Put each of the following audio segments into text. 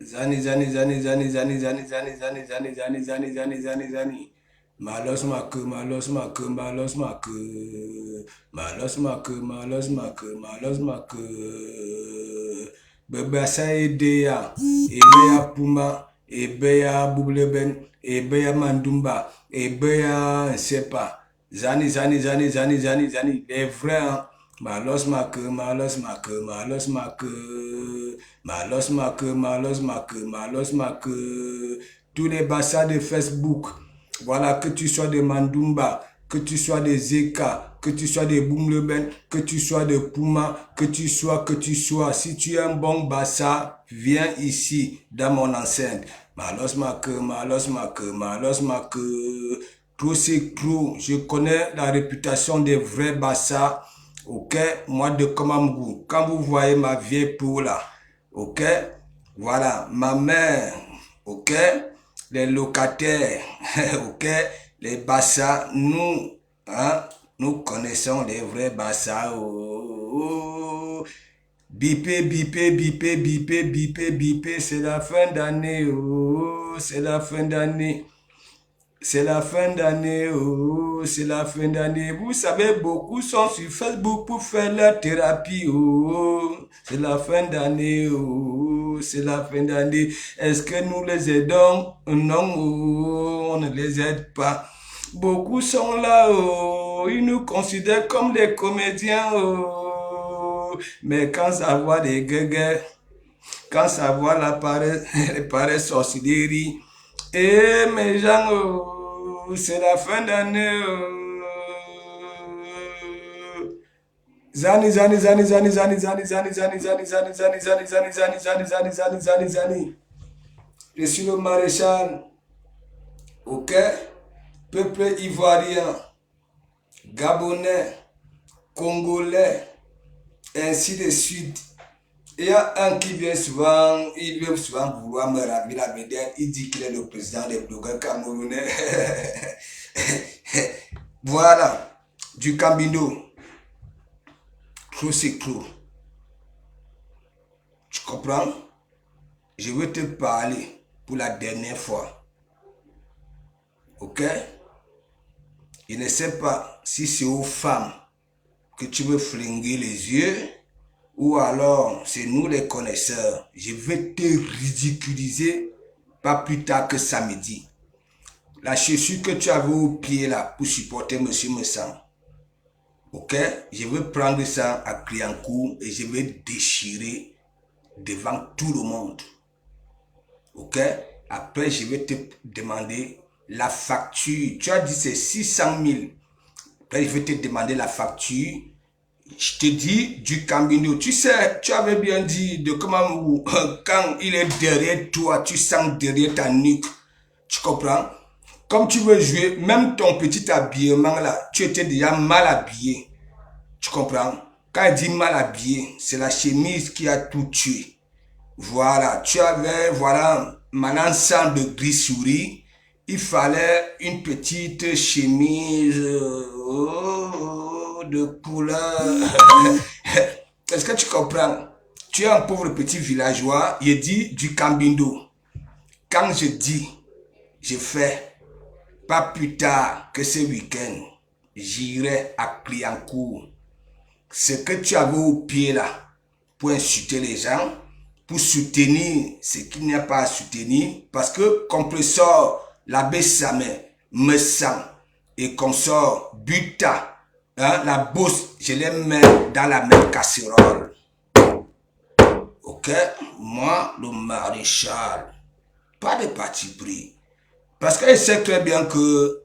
Zani, zani, zani, zani, zani, zani, zani, zani, zani, zani, zani, zani, zani, zani. Malos make, malos make, malos make. Malos make, malos make, malos make. Bebasa edeya, ebeya puma, ebeya bubleben, ebeya mandumba, ebeya nsepa. Zani, zani, zani, zani, zani, zani. Les vrais, hein. Malos make, malos make, malos make. Malos make, malos make, malos make. Tous les bassins de Facebook. Voilà, que tu sois de Mandumba, que tu sois de Zeka, que tu sois de Boumleben, que tu sois de Puma, que tu sois. Si tu es un bon bassa, viens ici, dans mon enceinte. Malos make, malos make, malos make. Trop c'est trop. Je connais la réputation des vrais bassas. Ok, moi de Komamgou. Quand vous voyez ma vieille peau là, ok, voilà, ma mère, ok, les locataires, ok, les bassas, nous, hein, nous connaissons les vrais bassas. Oh. Bipé, bipé, bipé, bipé, bipé, bipé, c'est la fin d'année. Oh, c'est la fin d'année. C'est la fin d'année, oh, c'est la fin d'année. Vous savez, beaucoup sont sur Facebook pour faire leur thérapie, oh, c'est la fin d'année, oh, c'est la fin d'année. Est-ce que nous les aidons? Non, oh, on ne les aide pas. Beaucoup sont là, oh, ils nous considèrent comme des comédiens, oh, mais quand ça voit des gueugues, quand ça voit l'appareil sorcellerie, et mes gens, oh, c'est la fin d'année. Zani, zani, zani, zani, zani, zani, zani, zani, zani, zani, zani, zani, zani, zani, zani, zani, zani, zani, zani. Je suis le maréchal. Ok? Peuple ivoirien, gabonais, congolais, ainsi de suite. Il y a un qui vient souvent, vouloir me ramer la vedette. Il dit qu'il est le président des blogueurs camerounais. Voilà, du Camino. Trop c'est trop. Tu comprends? Je veux te parler pour la dernière fois. Ok? Je ne sais pas si c'est aux femmes que tu veux flinguer les yeux. Ou alors, c'est nous les connaisseurs. Je vais te ridiculiser pas plus tard que samedi. La chaussure que tu avais au pied là pour supporter Monsieur Messang. Ok? Je vais prendre ça à Cliancourt et je vais déchirer devant tout le monde. Ok? Après, je vais te demander la facture. Tu as dit c'est 600 000. Après, je vais te demander la facture. Je te dis du Camino. Tu sais, tu avais bien dit de comment quand il est derrière toi, tu sens derrière ta nuque. Tu comprends? Comme tu veux jouer, même ton petit habillement là, tu étais déjà mal habillé. Tu comprends? Quand il dit mal habillé, c'est la chemise qui a tout tué. Voilà, tu avais, voilà, mon ensemble de gris souris. Il fallait une petite chemise de couleur. Est-ce que tu comprends? Tu es un pauvre petit villageois. Il dit du Cambindo. Quand je dis, je fais, pas plus tard que ce week-end, j'irai à Cliancourt. Ce que tu avais au pied là, pour insulter les gens, pour soutenir ce qu'il n'y a pas à soutenir, parce que compresseur, l'abbé Samé, me sent, et consort, buta, hein, la bosse, je les mets dans la même casserole. Ok? Moi, le maréchal, pas de parti pris. Parce qu'il sait très bien que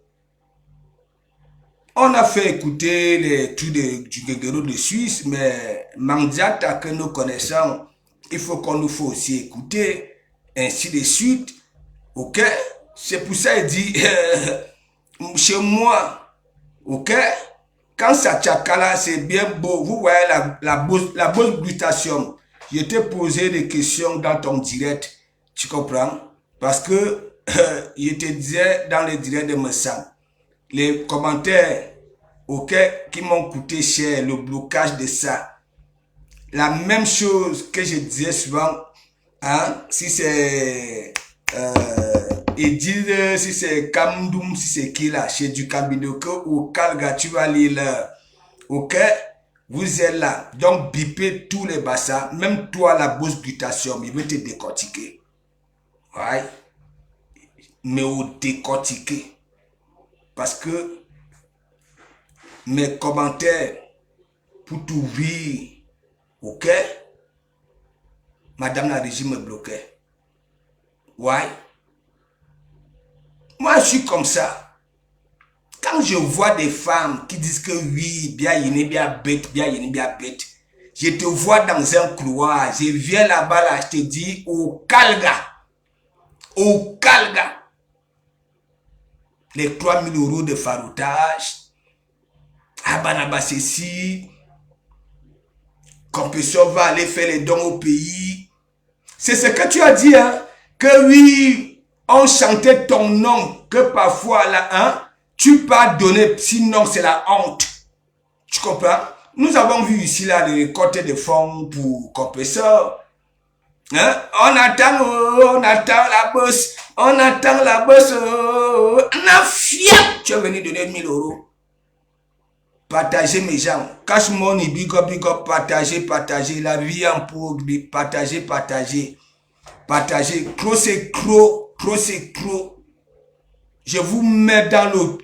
on a fait écouter les trucs du Guéguerreau de Suisse, mais Mandiata que nous connaissons, il faut qu'on nous faut aussi écouter, ainsi de suite. Ok? C'est pour ça qu'il dit, chez moi, ok? Quand ça tchakala, c'est bien beau. Vous voyez la bosse glutation. Je t'ai posé des questions dans ton direct. Tu comprends? Parce que je te disais dans le direct de Messang, les commentaires, ok, qui m'ont coûté cher, le blocage de ça. La même chose que je disais souvent, Hein? Si c'est Edil, si c'est Kamdoum, si c'est qui là, chez du Kabinoko ou Kalga, tu vas lire là. Ok? Vous êtes là. Donc, bipez tous les bassins. Même toi, la bourse glutation, il veut te décortiquer. Ouais. Mais au décortiquer. Parce que mes commentaires pour t'ouvrir, ok? Madame la régie me bloquait. Ouais. Moi, je suis comme ça. Quand je vois des femmes qui disent que oui, bien yéné, bien bête, bien yéné, bien bête, je te vois dans un couloir, je viens là-bas, là, je te dis, au Kalga, les 3 000 € de faroutage, Abanaba ceci, Compétition va aller faire les dons au pays. C'est ce que tu as dit, hein, que oui, on chantait ton nom, que parfois, là, hein, tu peux donner, sinon c'est la honte. Tu comprends? Nous avons vu ici, là, les récoltes de fonds pour Compétition. Hein? On attend la bosse, on attend la bosse. Tu es venu donner 1 000 €. Partagez mes gens. Cash money, big up, partagez. La vie en pour partagez. Partagez. Croc c'est croc. Je vous mets dans le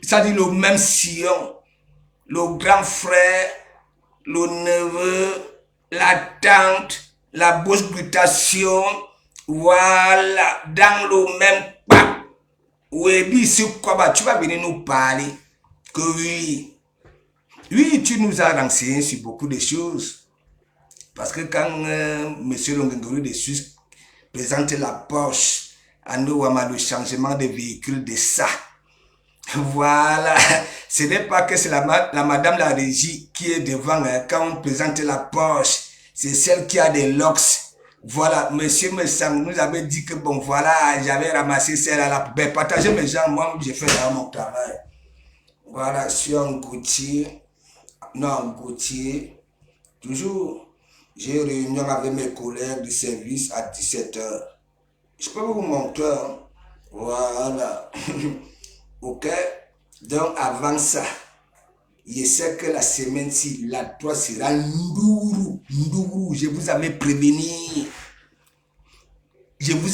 même sillon. Le grand frère, le neveu, la tante, la bourse glutation. Voilà, dans le même pas. Oui, c'est quoi, tu vas venir nous parler. Que oui. Oui, tu nous as renseigné sur beaucoup de choses. Parce que quand M. Longengourou de Suisse présente la Porsche à Nouama, le changement de véhicule de ça. Voilà. Ce n'est pas que c'est la madame la régie qui est devant quand on présente la Porsche. C'est celle qui a des locks. Voilà, monsieur Messang nous avait dit que bon, voilà, j'avais ramassé celle à la poubelle. Partagez mes gens, moi, j'ai fait dans mon travail. Voilà, sur un goutier. Non, Gauthier, toujours, j'ai réunion avec mes collègues du service à 17 h. Je peux vous montrer, hein? Voilà. Ok? Donc, avant ça, je sais que la semaine-ci, la 3 sera Ndourou. Je vous avais prévenu. Depuis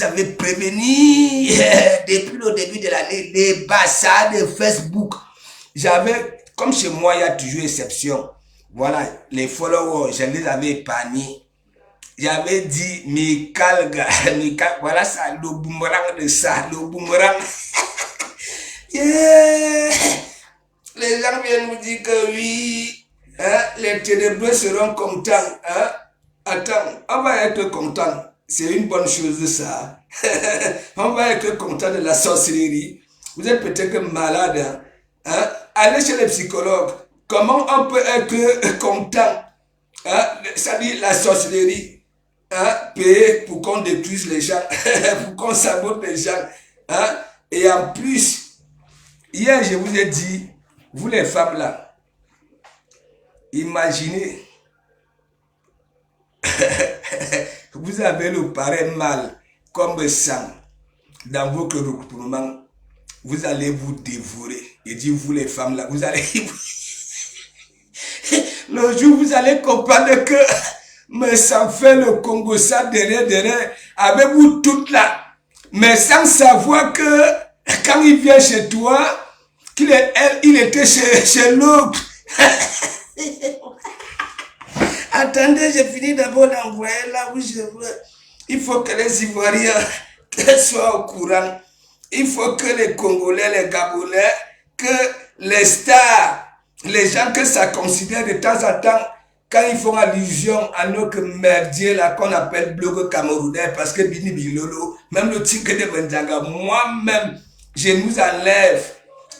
le début de l'année, les bassins de Facebook. Comme chez moi, il y a toujours exception. Voilà, les followers, je les avais épargnés. J'avais dit, Mikalga, voilà ça, le boomerang de ça, le boomerang. Yeah. Les gens viennent nous dire que oui, hein, les ténébreux seront contents. Hein. Attends, on va être content. C'est une bonne chose ça. On va être content de la sorcellerie. Vous êtes peut-être malade. Hein? Allez chez les psychologues. Comment on peut être content? Hein? Ça dit la sorcellerie. Hein? Payer pour qu'on détruise les gens. Pour qu'on sabote les gens. Hein? Et en plus, hier je vous ai dit, vous les femmes là, imaginez, vous avez le pareil mal comme sang dans votre regroupement. Vous allez vous dévorer. Et dit, vous les femmes là, vous allez... Le jour vous allez comprendre que... Mais ça fait le Congo ça derrière, avec vous toutes là. Mais sans savoir que... Quand il vient chez toi, il était chez l'autre. Attendez, j'ai fini d'abord d'envoyer là où je veux. Il faut que les Ivoiriens soient au courant. Il faut que les Congolais, les Gabonais, que les stars, les gens que ça considère de temps en temps, quand ils font allusion à notre merdier là qu'on appelle blog camerounais, parce que Bini Bilolo, même le tigre de Benjaga, moi-même, je nous enlève.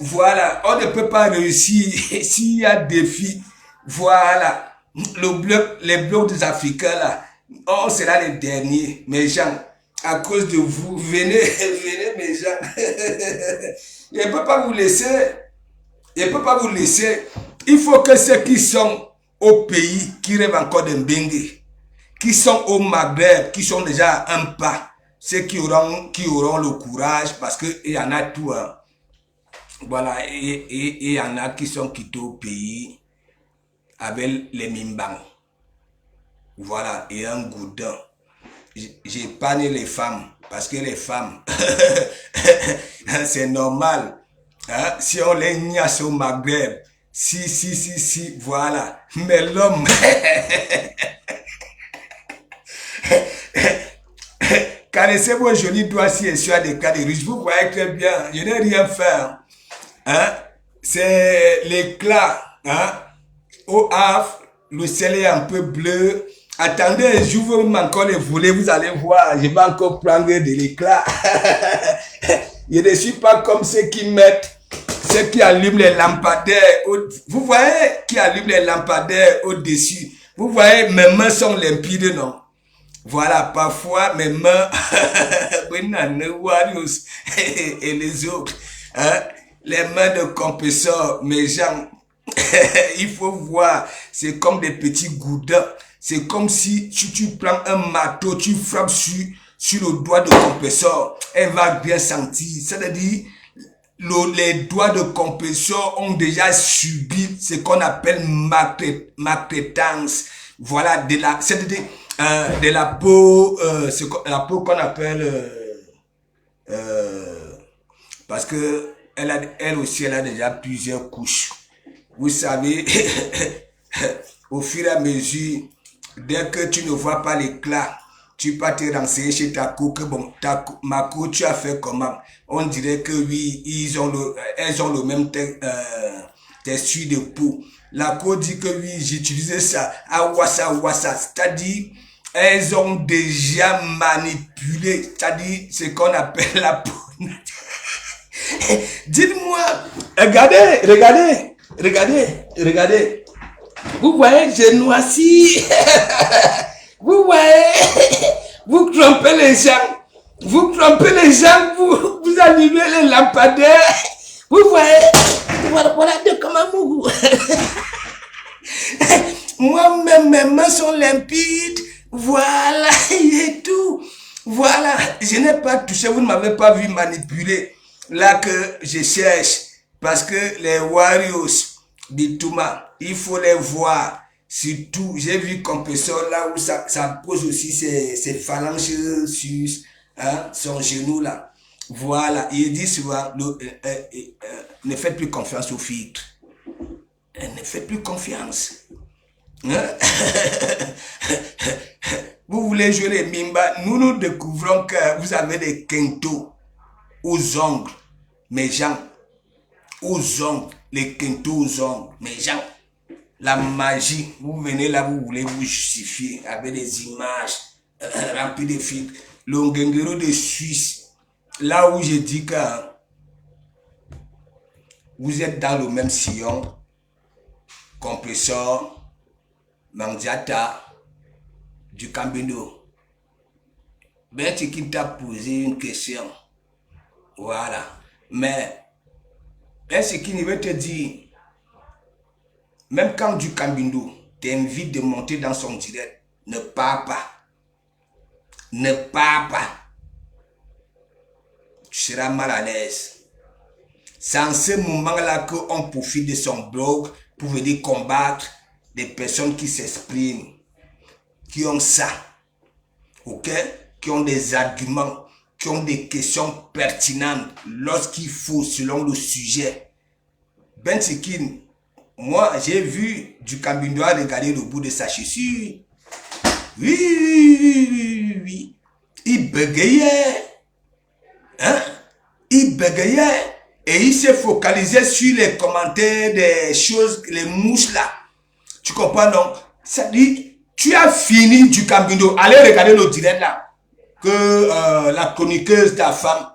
Voilà, on ne peut pas réussir s'il y a défi. Voilà, les blocs des Africains là, on sera les derniers, mes gens. À cause de vous, venez mes gens. Je ne peux pas vous laisser. Il faut que ceux qui sont au pays, qui rêvent encore de Mbengue, qui sont au Maghreb, qui sont déjà un pas, ceux qui auront le courage, parce qu'il y en a tout, hein. Voilà, et il y en a qui sont quittés au pays avec les mimbang. Voilà, et un goudin. J'épargne les femmes, parce que les femmes, c'est normal. Hein? Si on les niasse au Maghreb, si, voilà. Mais l'homme, caressez-moi joli doigt si et sur des cas de riches. Vous voyez très bien, je n'ai rien fait. Hein? C'est l'éclat. Hein? Au Havre, le ciel est un peu bleu. Attendez, je veux encore les voler, vous allez voir, je vais encore prendre de l'éclat. Je ne suis pas comme ceux qui mettent, ceux qui allument les lampadaires. Vous voyez qui allument les lampadaires au-dessus. Vous voyez, mes mains sont limpides, non? Voilà, parfois mes mains, et les autres, hein? Les mains de compresseur, mes jambes, il faut voir, c'est comme des petits goudins. C'est comme si tu prends un marteau, tu frappes sur le doigt de compresseur, elle va bien sentir. C'est-à-dire, les doigts de compresseur ont déjà subi ce qu'on appelle maltraitance. Voilà, c'est-à-dire de la peau, la peau qu'on appelle, parce que elle aussi, elle a déjà plusieurs couches. Vous savez, au fur et à mesure, dès que tu ne vois pas l'éclat, tu peux te renseigner chez ta cour que bon, ma cour, tu as fait comment? On dirait que oui, elles ont le même texture de peau. La cour dit que oui, j'utilisais ça, awassa, c'est-à-dire, elles ont déjà manipulé, c'est-à-dire ce qu'on appelle la peau. Dites-moi, regardez. Vous voyez, j'ai noirci. Vous voyez, vous trompez les gens. Vous allumez les lampadaires. Vous voyez, voilà de comment moi-même, mes mains sont limpides. Voilà, et tout. Voilà, je n'ai pas touché, vous ne m'avez pas vu manipuler. Là que je cherche, parce que les Warriors d'Itouma, il faut les voir. Surtout, j'ai vu compresseur là où ça pose aussi ses phalanges sur son genou là. Voilà, il dit souvent, ne faites plus confiance aux filtres. Ne faites plus confiance. Hein? Vous voulez jouer les mimba, nous découvrons que vous avez des quintos aux ongles, mes gens, aux ongles, les quintos aux ongles, mes gens. La magie, vous venez là, vous voulez vous justifier avec des images remplies de filtres. Le Ngengero de Suisse, là où je dis que vous êtes dans le même sillon, compresseur, Mandiata, du Cambindo. Ben, c'est qui t'a posé une question. Voilà. Mais, est-ce qu'il veut te dire, même quand du Cambindo t'invite de monter dans son direct, ne pars pas. Ne pars pas. Tu seras mal à l'aise. C'est en ce moment-là qu'on profite de son blog pour venir combattre des personnes qui s'expriment, qui ont ça, ok, qui ont des arguments, qui ont des questions pertinentes lorsqu'il faut, selon le sujet. Ben Sikin, moi j'ai vu du Cambindo regarder le bout de sa chaussure. Oui. Il bégayait. Hein? Il bégayait. Et il s'est focalisé sur les commentaires des choses, les mouches là. Tu comprends, non? Ça dit, tu as fini du Cambindo. Allez regarder le direct là. Que la chroniqueuse, ta femme.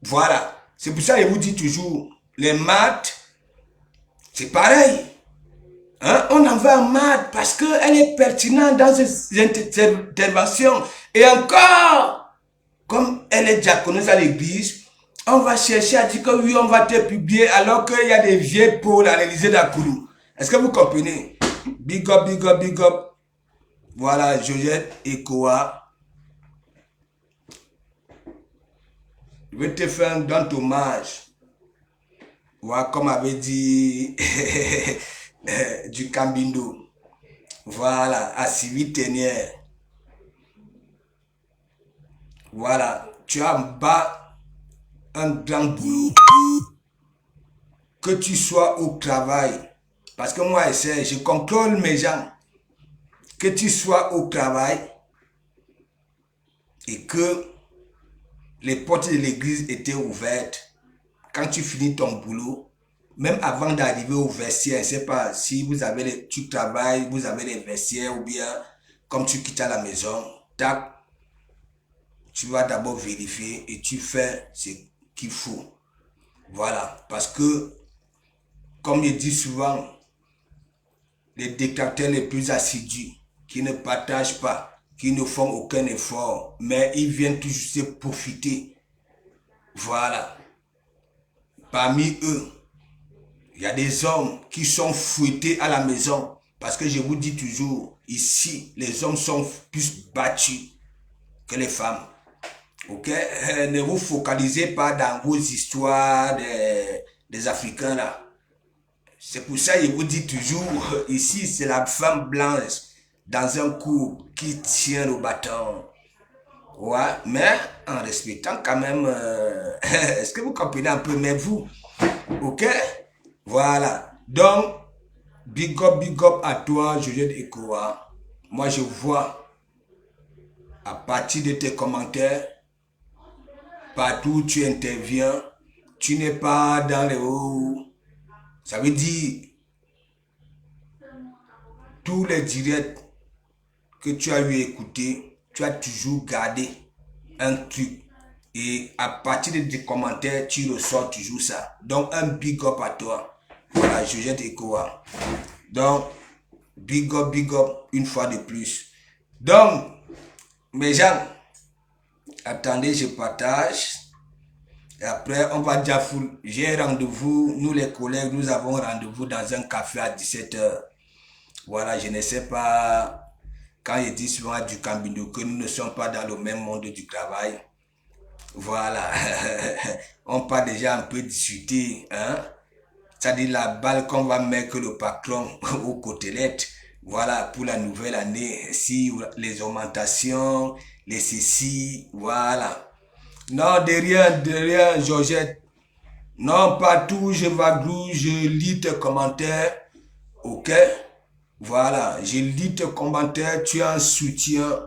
Voilà. C'est pour ça que je vous dis toujours, les maths, c'est pareil. Hein? On en va en maths parce qu'elle est pertinente dans ses interventions. Et encore, comme elle est diaconesse à l'église, on va chercher à dire que oui, on va te publier alors qu'il y a des vieilles pôles à l'Élysée d'Akoulou. Est-ce que vous comprenez? Big up. Voilà, Georgette Ekoa. Je vais te faire un grand hommage. Voilà, comme avait dit du Cambindo. Voilà, à Sylvie Ténière. Voilà, tu as en bas un grand boulot. Que tu sois au travail. Parce que moi, je contrôle mes gens. Que tu sois au travail et que les portes de l'église étaient ouvertes. Quand tu finis ton boulot, même avant d'arriver au vestiaire, je ne sais pas si vous avez tu travailles, vous avez les vestiaires ou bien comme tu quittes à la maison, tac, tu vas d'abord vérifier et tu fais ce qu'il faut. Voilà, parce que, comme je dis souvent, les détracteurs les plus assidus, qui ne partagent pas, qui ne font aucun effort, mais ils viennent toujours se profiter. Voilà. Parmi eux, il y a des hommes qui sont fouettés à la maison. Parce que je vous dis toujours, ici, les hommes sont plus battus que les femmes. Ok? Ne vous focalisez pas dans vos histoires des Africains là. C'est pour ça que je vous dis toujours, ici, c'est la femme blanche dans un couple qui tient le bâton. Ouais, mais en respectant quand même, est-ce que vous comprenez un peu, mais vous, ok? Voilà. Donc, big up à toi, Georgette Ekoa. Moi, je vois, à partir de tes commentaires, partout où tu interviens, tu n'es pas dans les hauts. Ça veut dire, tous les directs que tu as eu écouter, tu as toujours gardé un truc. Et à partir de tes commentaires, tu ressors toujours ça. Donc, un big up à toi. Voilà, Georgette Ekoa. Donc, big up, une fois de plus. Donc, mes gens, attendez, je partage. Et après, on va déjà full. J'ai rendez-vous, nous les collègues, nous avons rendez-vous dans un café à 17h. Voilà, je ne sais pas, quand je dis souvent du Cambindo que nous ne sommes pas dans le même monde du travail. Voilà, on part déjà un peu discuter, hein. C'est-à-dire la balle qu'on va mettre le patron aux côtelettes. Voilà, pour la nouvelle année, si les augmentations, les ceci, voilà. Non, de rien, Georgette. Non, partout, je vadrouille, je lis tes commentaires. Ok? Voilà, je lis tes commentaires, tu as un soutien.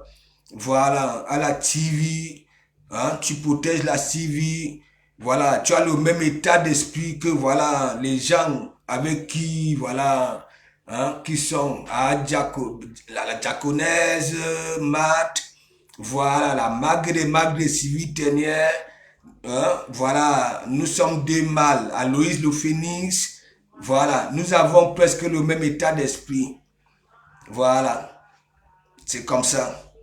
Voilà, à la TV, hein, tu protèges la TV. Voilà, tu as le même état d'esprit que voilà, les gens avec qui, voilà, hein, qui sont à la diaconaise, Matt, voilà, la magre Sylvie Ténière, hein, voilà, nous sommes deux mâles, Aloïs le Phénix, voilà, nous avons presque le même état d'esprit. Voilà, c'est comme ça.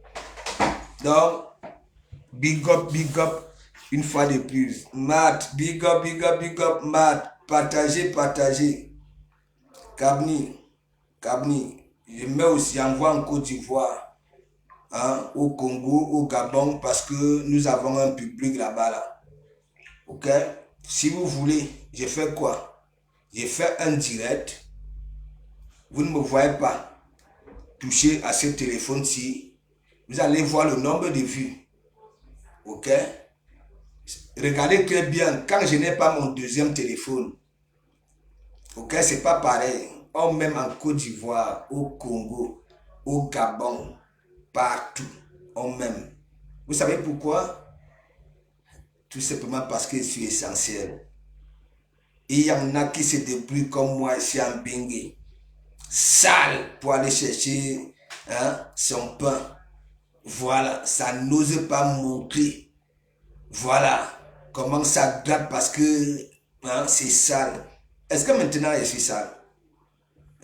Donc, big up, une fois de plus. Matt, big up, Matt. Partagez. Kabni, je mets aussi envoi en Côte d'Ivoire, hein, au Congo, au Gabon, parce que nous avons un public là-bas, là. Ok? Si vous voulez, je fais quoi? Je fais un direct. Vous ne me voyez pas toucher à ce téléphone-ci. Vous allez voir le nombre de vues. Ok? Regardez très bien, quand je n'ai pas mon deuxième téléphone, ok, c'est pas pareil. On même en Côte d'Ivoire, au Congo, au Gabon, partout, on m'aime. Vous savez pourquoi? Tout simplement parce que je suis essentiel. Et il y en a qui se débrouillent comme moi ici en Bengue, sale pour aller chercher, hein, son pain. Voilà, ça n'ose pas montrer. Voilà comment ça gratte parce que, hein, c'est sale. Est-ce que maintenant je suis sale?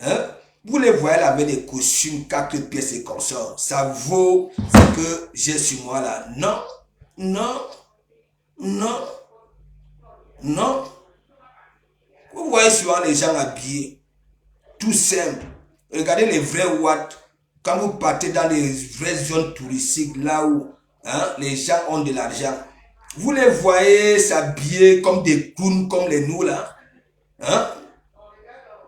Hein? Vous les voyez là avec des costumes, 4 pièces et consorts. Ça vaut ce que j'ai sur moi là. Non, non, non, non. Vous voyez souvent les gens habillés, tout simple. Regardez les vrais Watts Quand vous partez dans les vraies zones touristiques, là où les gens ont de l'argent, vous les voyez s'habiller comme des clowns, comme les nous là.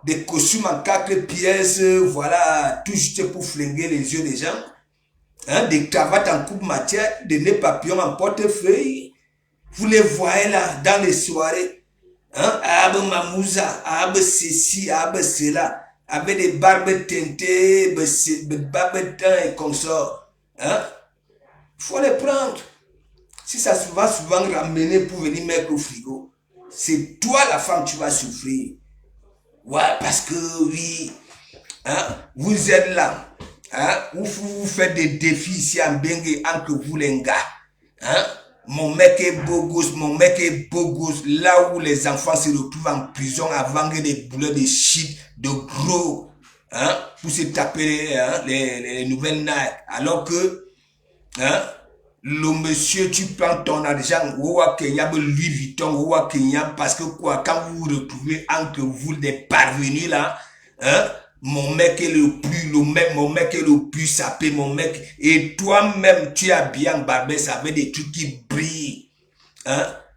Des costumes en 4 pièces, voilà, tout juste pour flinguer les yeux des gens. Des cravates en coupe matière, des nœuds papillons en portefeuille. Vous les voyez là, dans les soirées. Abe Mamouza, abe ceci, abe cela. Avec des barbes teintées, des barbes teintes et comme ça. Faut les prendre. Si ça se va souvent ramener pour venir mettre au frigo, c'est toi la femme tu vas souffrir. Ouais, parce que oui, vous êtes là. Vous faites des défis ici en Bengue entre vous les gars. Mon mec est beau gosse, mon mec est beau gosse. Là où les enfants se retrouvent en prison à vendre des boulets de shit, de gros, pour se taper les nouvelles Nike. Alors que, le monsieur, tu prends ton argent, Louis Vuitton, parce que quoi, quand vous vous retrouvez entre vous des parvenus là, mon mec est mon mec est le plus sapé, mon mec, et toi-même, tu es habillé en Barbès avec des trucs qui brillent,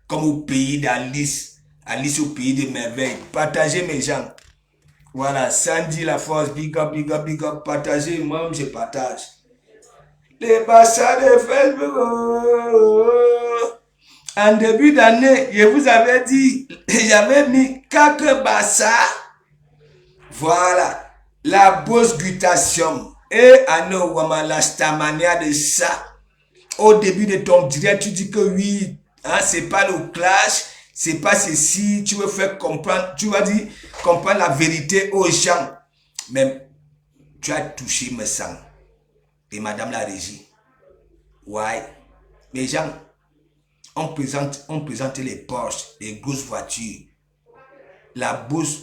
comme au pays d'Alice, Alice au pays des merveilles. Partagez mes gens. Voilà, Sandy la force, big up, big up, big up, partagez, moi je partage. Les bassins de Facebook. En début d'année, je vous avais dit, j'avais mis 4 bassins. Voilà. La bourse glutation. Et Anno Wamala Stamania de ça. Au début de ton direct, tu dis que oui, c'est pas le clash, c'est pas ceci, tu veux faire comprendre, tu vas dire comprendre la vérité aux gens. Mais tu as touché mes sangs. Et madame la régie. Ouais. Les gens, on présente les Porsche, les grosses voitures. La bourse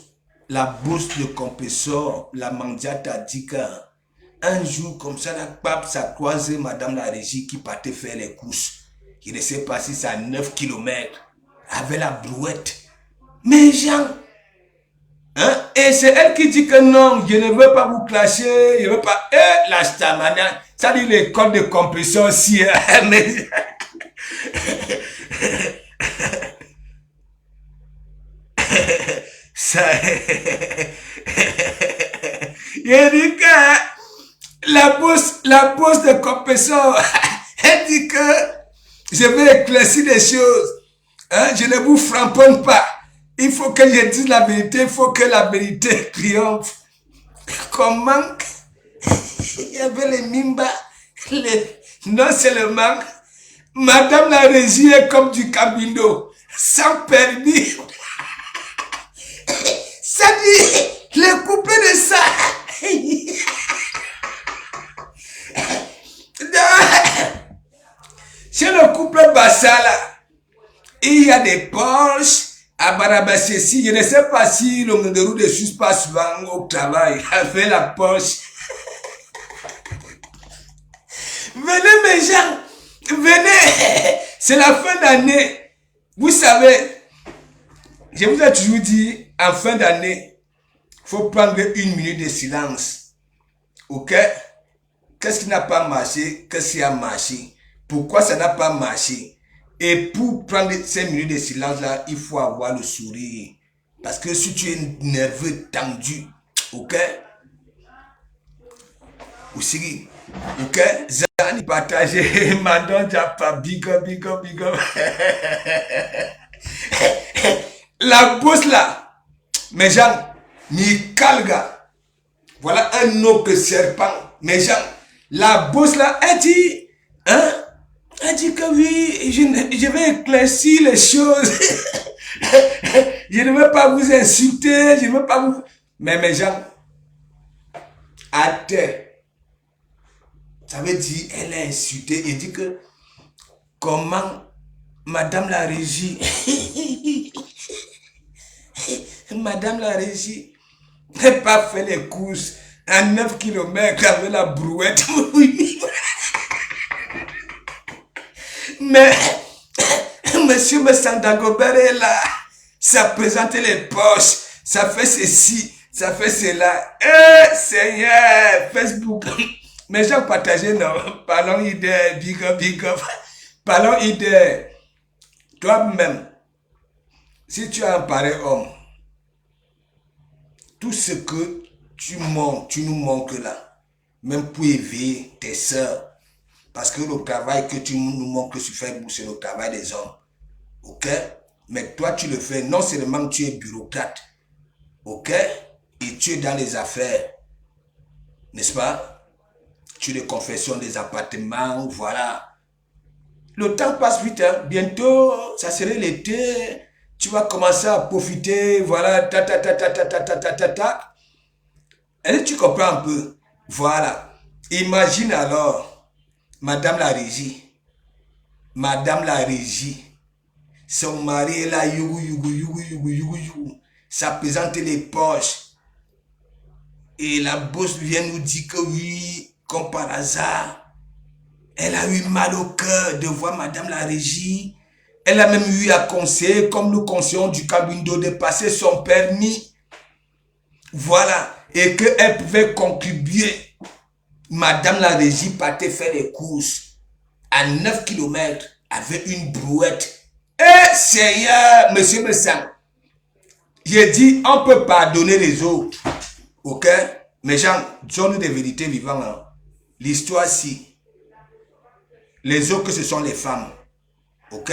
de compresseur, la Mandia t'a dit qu'un jour comme ça, la pape, ça croisé madame la régie qui partait faire les courses. Il ne sait pas si c'est à 9 km avec la brouette. Mais gens, et c'est elle qui dit que non, je ne veux pas vous clasher, je ne veux pas. La stamina, ça dit l'école de compresseur aussi. Mais... ça... Il dit que la bourse de compresseur, elle dit que je vais éclaircir des choses. Je ne vous framponne pas. Il faut que je dise la vérité, il faut que la vérité triomphe. Comment il y avait les Mimba, non seulement, madame la régie est comme du Camino, sans permis. Ça dit, le couple de ça. Chez le couple Bassala, il y a des Porsche à Barabassi. Je ne sais pas si le Monderou ne suit pas souvent au travail avec la Porsche. Venez mes gens, venez. C'est la fin d'année. Vous savez, je vous ai toujours dit, en fin d'année, il faut prendre 1 minute de silence. Ok? Qu'est-ce qui n'a pas marché? Qu'est-ce qui a marché? Pourquoi ça n'a pas marché? Et pour prendre 5 minutes de silence là, il faut avoir le sourire. Parce que si tu es nerveux, tendu, ok? Aussi, ok? Zani partagez, Mandon Japa, big up, big up, big up. La bourse là, mes gens, Nikalga, voilà un autre serpent, mes gens. La bourse là, elle dit, elle dit que oui, je vais éclaircir les choses. Je ne veux pas vous insulter, je ne veux pas vous... Mais mes gens, à terre, ça veut dire, elle a insulté et dit que, comment, madame la régie, madame la régie, n'a pas fait les courses à 9 km avec la brouette. Mais, monsieur Messandagobert est là, ça présente les poches, ça fait ceci, ça fait cela. Seigneur, Facebook, Mes gens partagés, non. Parlons idée, big up, big up. Parlons idée. Toi-même, si tu as un pareil homme, tout ce que tu nous manques là, même pour éveiller tes soeurs, parce que le travail que tu nous montres sur Facebook, c'est le travail des hommes. Ok? Mais toi, tu le fais. Non seulement tu es bureaucrate. Ok? Et tu es dans les affaires. N'est-ce pas? Tu les confessions des appartements. Voilà. Le temps passe vite. Hein? Bientôt, ça serait l'été. Tu vas commencer à profiter. Voilà. Ta, ta, ta, ta, ta, ta, ta, ta, ta, ta. Et tu comprends un peu. Voilà. Imagine alors. Madame la régie, son mari est là, ça présente les poches. Et la bosse vient nous dire que oui, comme par hasard, elle a eu mal au cœur de voir Madame la régie. Elle a même eu à conseiller, comme nous conseillons du Cabindo, de passer son permis. Voilà. Et qu'elle pouvait contribuer. Madame la régie partait faire les courses à 9 km avec une brouette. Eh, Seigneur, monsieur Messan, j'ai dit, on peut pardonner les autres. Ok? Mais gens, disons-nous des vérités vivantes. Hein. L'histoire, si. Les autres, ce sont les femmes. Ok?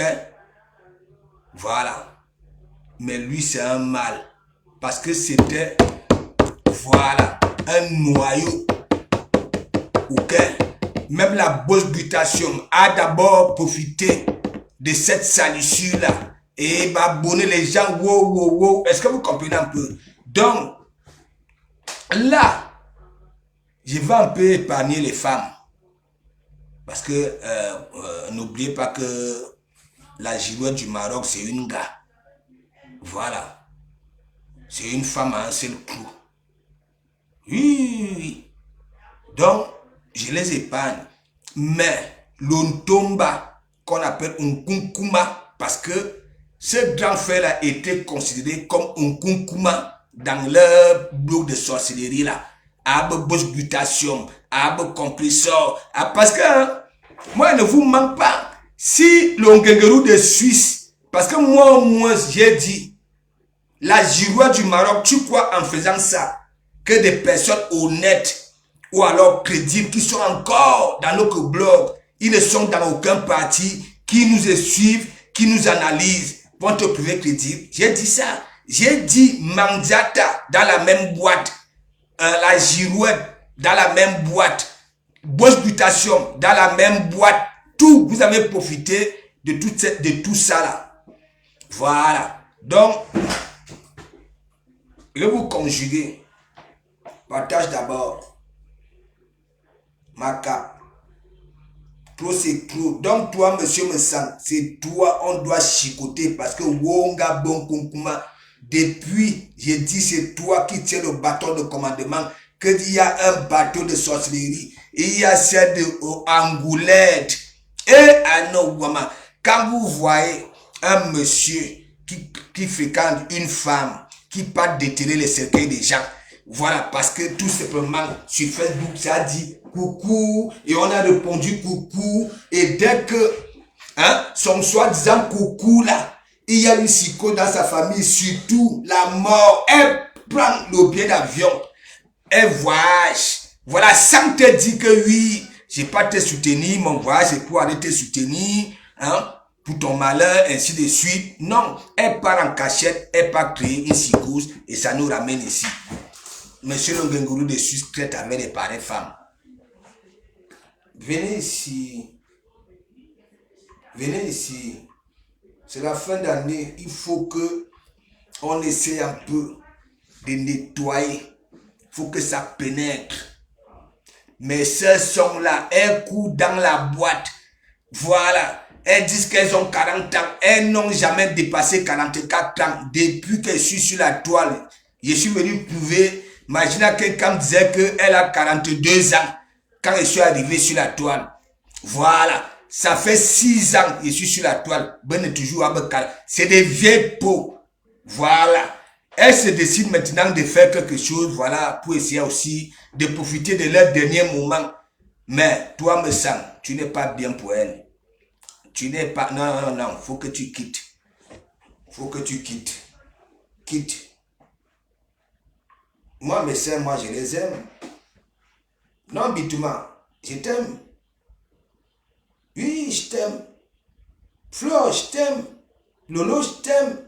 Voilà. Mais lui, c'est un mâle. Parce que c'était, voilà, un noyau. Ok? Même la bosse butation a d'abord profité de cette salissure-là et va abonner les gens. Wow, wow, wow. Est-ce que vous comprenez un peu? Donc, là, je vais un peu épargner les femmes. Parce que n'oubliez pas que la girouette du Maroc, c'est une gars. Voilà. C'est une femme à un seul coup. Oui, oui. Donc, je les épargne. Mais l'Ontomba, qu'on appelle Nkunkuma, parce que ce grand frère a été considéré comme Nkunkuma dans leur bloc de sorcellerie là. Abe boss butation, abe compressor. Parce que hein, moi, ne vous manque pas. Si l'Ongengerou de Suisse, parce que moi au moins j'ai dit, la girouette du Maroc, tu crois en faisant ça que des personnes honnêtes ou alors crédibles qui sont encore dans notre blog, ils ne sont dans aucun parti, qui nous suivent, qui nous analysent, vont te prouver crédible. J'ai dit ça. J'ai dit Mandiata dans la même boîte, la girouette dans la même boîte, Boss Butation dans la même boîte. Tout, vous avez profité de tout ça là. Voilà. Donc, je vais vous conjuguer. Partage d'abord. Ma cape. Trop c'est trop. Donc toi, monsieur Messan, c'est toi, on doit chicoter parce que Wonga Bon Kunkuma, depuis, j'ai dit, c'est toi qui tiens le bâton de commandement, qu'il y a un bateau de sorcellerie, il y a celle de Angoulette. Et à Nogwama, quand vous voyez un monsieur qui fréquente une femme, qui part déterrer les cercueils des gens, voilà, parce que tout simplement, sur Facebook, ça a dit coucou, et on a répondu coucou, et dès que, hein, son soi-disant coucou là, il y a une psycho dans sa famille, surtout la mort, elle prend le billet d'avion, elle voyage, voilà, sans te dire que oui, j'ai pas te soutenir, mon voyage c'est pour aller te soutenir, hein, pour ton malheur, ainsi de suite. Non, elle part en cachette, elle part créer une psychose, et ça nous ramène ici. Monsieur Longengourou de Suisse traite avec les pareilles femmes. Venez ici. Venez ici. C'est la fin d'année. Il faut que on essaie un peu de nettoyer. Il faut que ça pénètre. Mes soeurs sont là. Elles courent dans la boîte. Voilà. Elles disent qu'elles ont 40 ans. Elles n'ont jamais dépassé 44 ans. Depuis que je suis sur la toile, je suis venu prouver. Imaginez quelqu'un disait qu'elle a 42 ans quand je suis arrivé sur la toile. Voilà. Ça fait 6 ans que je suis sur la toile. Ben est toujours à Bekal. C'est des vieilles peaux. Voilà. Elles se décident maintenant de faire quelque chose, voilà, pour essayer aussi de profiter de leur dernier moment. Mais toi, me sens, tu n'es pas bien pour elle. Tu n'es pas... Non, non, non, faut que tu quittes. Faut que tu quittes. Quitte. Moi, mes sœurs, moi, je les aime. Non, Bitouma, je t'aime. Oui, je t'aime. Flo, je t'aime. Lolo, je t'aime.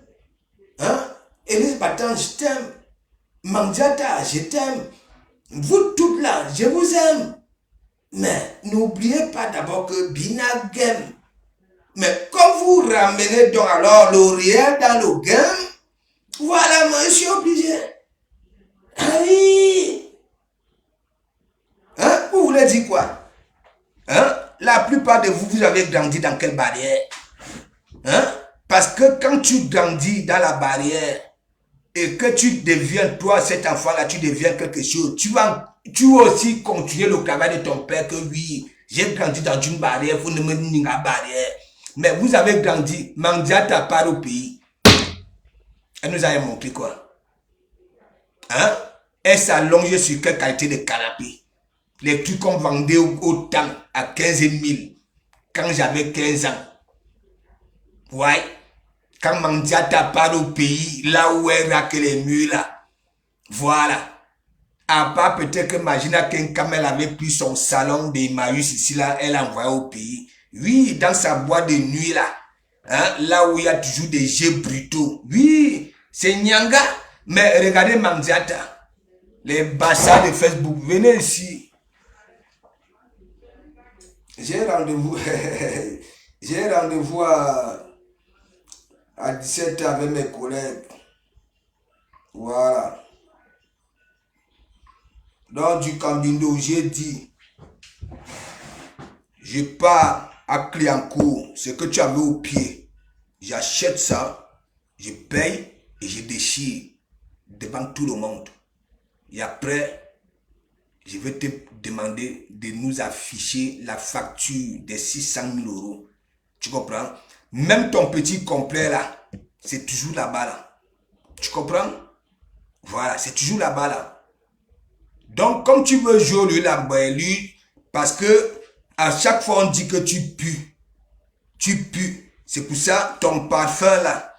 Hein? Élise Batan, je t'aime. Mandiata, je t'aime. Vous toutes là, je vous aime. Mais n'oubliez pas d'abord que Bina game. Mais quand vous ramenez donc alors l'Oriel dans le game, voilà, moi je suis obligé. Ah oui. Hein? Vous voulez dire quoi? Hein? La plupart de vous, vous avez grandi dans quelle barrière? Hein? Parce que quand tu grandis dans la barrière et que tu deviens, toi, cet enfant-là, tu deviens quelque chose, tu vas aussi continuer le travail de ton père que oui, j'ai grandi dans une barrière, vous ne me dites pas barrière. Mais vous avez grandi, Mandiata part au pays. Elle nous a montré quoi? Hein? Elle s'allonge sur quelle qualité de canapé? Les trucs qu'on vendait au temps à 15 000 quand j'avais 15 ans. Ouais. Quand Mandiata part au pays, là où elle raque les murs là. Voilà. À part peut-être que Magina Kenkam, elle avait pris son salon d'Emmaüs ici là, elle a envoyé au pays. Oui, dans sa boîte de nuit là. Hein, là où il y a toujours des jeux brutaux. Oui, c'est Nyanga. Mais regardez Mandiata. Les bassins de Facebook, venez ici. J'ai rendez-vous. J'ai rendez-vous à 17h avec mes collègues. Voilà. Donc du Cambindo, j'ai dit, je pars à Cliancourt, ce que tu avais au pied. J'achète ça, je paye et je déchire devant tout le monde. Et après, je vais te demander de nous afficher la facture des 600 000 euros. Tu comprends? Même ton petit complet là, c'est toujours là-bas là. Tu comprends? Voilà, c'est toujours là-bas là. Donc, comme tu veux jouer là, lui, parce que à chaque fois on dit que tu pues. Tu pues. C'est pour ça, ton parfum là,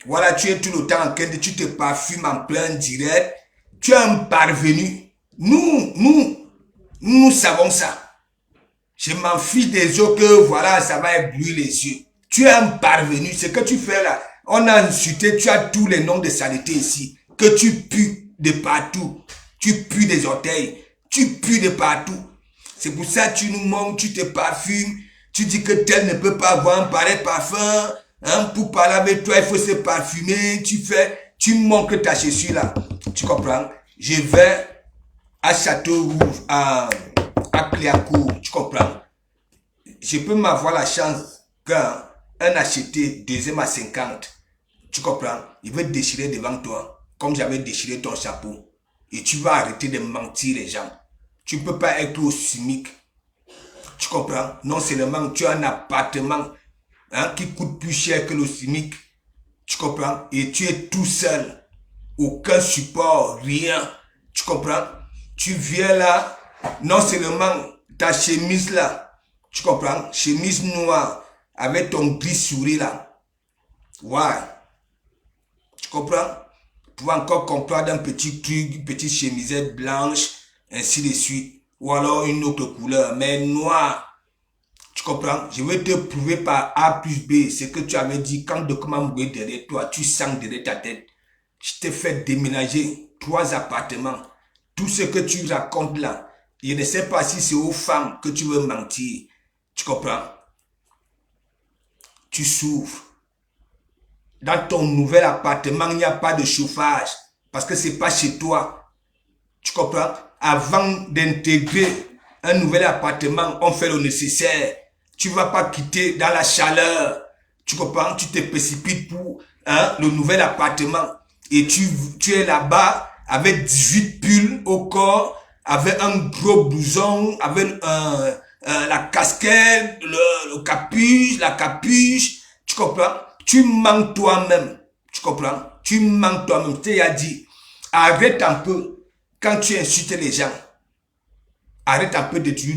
voilà, tu es tout le temps en train de, tu te parfumes en plein direct. Tu es un parvenu. Nous savons ça. Je m'en fiche des autres que voilà, ça va éblouir les yeux. Tu es un parvenu. Ce que tu fais là, on a insulté, tu as tous les noms de saleté ici. Que tu pues de partout. Tu pues des orteils. Tu pues de partout. C'est pour ça que tu nous montres, tu te parfumes. Tu dis que tel ne peut pas avoir un pareil parfum. Hein, pour parler avec toi, il faut se parfumer. Tu montres que ta chaussure là. Tu comprends? Je vais à Château-Rouge, à Cliancourt. Tu comprends? Je peux m'avoir la chance qu'un acheté deuxième à 50. Tu comprends? Il veut déchirer devant toi. Comme j'avais déchiré ton chapeau. Et tu vas arrêter de mentir les gens. Tu ne peux pas être au SMIC. Tu comprends? Non seulement tu as un appartement qui coûte plus cher que le SMIC. Tu comprends? Et tu es tout seul. Aucun support, rien. Tu comprends? Tu viens là, non seulement ta chemise là. Tu comprends? Chemise noire avec ton gris souris là. Ouais. Tu comprends? Tu vas encore comprendre un petit truc, une petite chemisette blanche, ainsi de suite. Ou alors une autre couleur, mais noire. Tu comprends? Je vais te prouver par A plus B ce que tu avais dit quand le document mouillé derrière toi, tu sens derrière ta tête. Je t'ai fait déménager 3 appartements. Tout ce que tu racontes là, je ne sais pas si c'est aux femmes que tu veux mentir. Tu comprends? Tu souffres. Dans ton nouvel appartement, il n'y a pas de chauffage. Parce que c'est pas chez toi. Tu comprends? Avant d'intégrer un nouvel appartement, on fait le nécessaire. Tu ne vas pas quitter dans la chaleur. Tu comprends? Tu te précipites pour le nouvel appartement. Et tu es là-bas avec 18 pulls au corps, avec un gros blouson, avec la casquette, le capuche, la capuche. Tu comprends? Tu manques toi-même. Tu comprends? Tu manques toi-même. Tu as dit, arrête un peu quand tu insultes les gens. Arrête un peu de dire,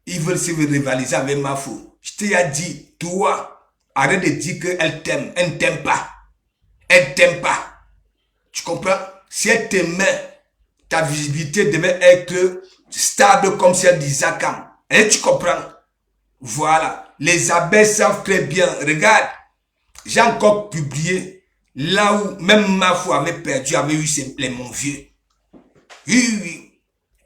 ils veulent se rivaliser avec Mafou. Je t'ai dit, toi, arrête de dire qu'elle t'aime. Elle ne t'aime pas. Elle ne t'aime pas. Tu comprends? Si elle t'aimait, ta visibilité devait être stable comme celle d'Isakam. Et tu comprends? Voilà. Les abeilles savent très bien. Regarde, j'ai encore publié là où même Mafou avait perdu, avait eu les Monvieux. Oui, oui.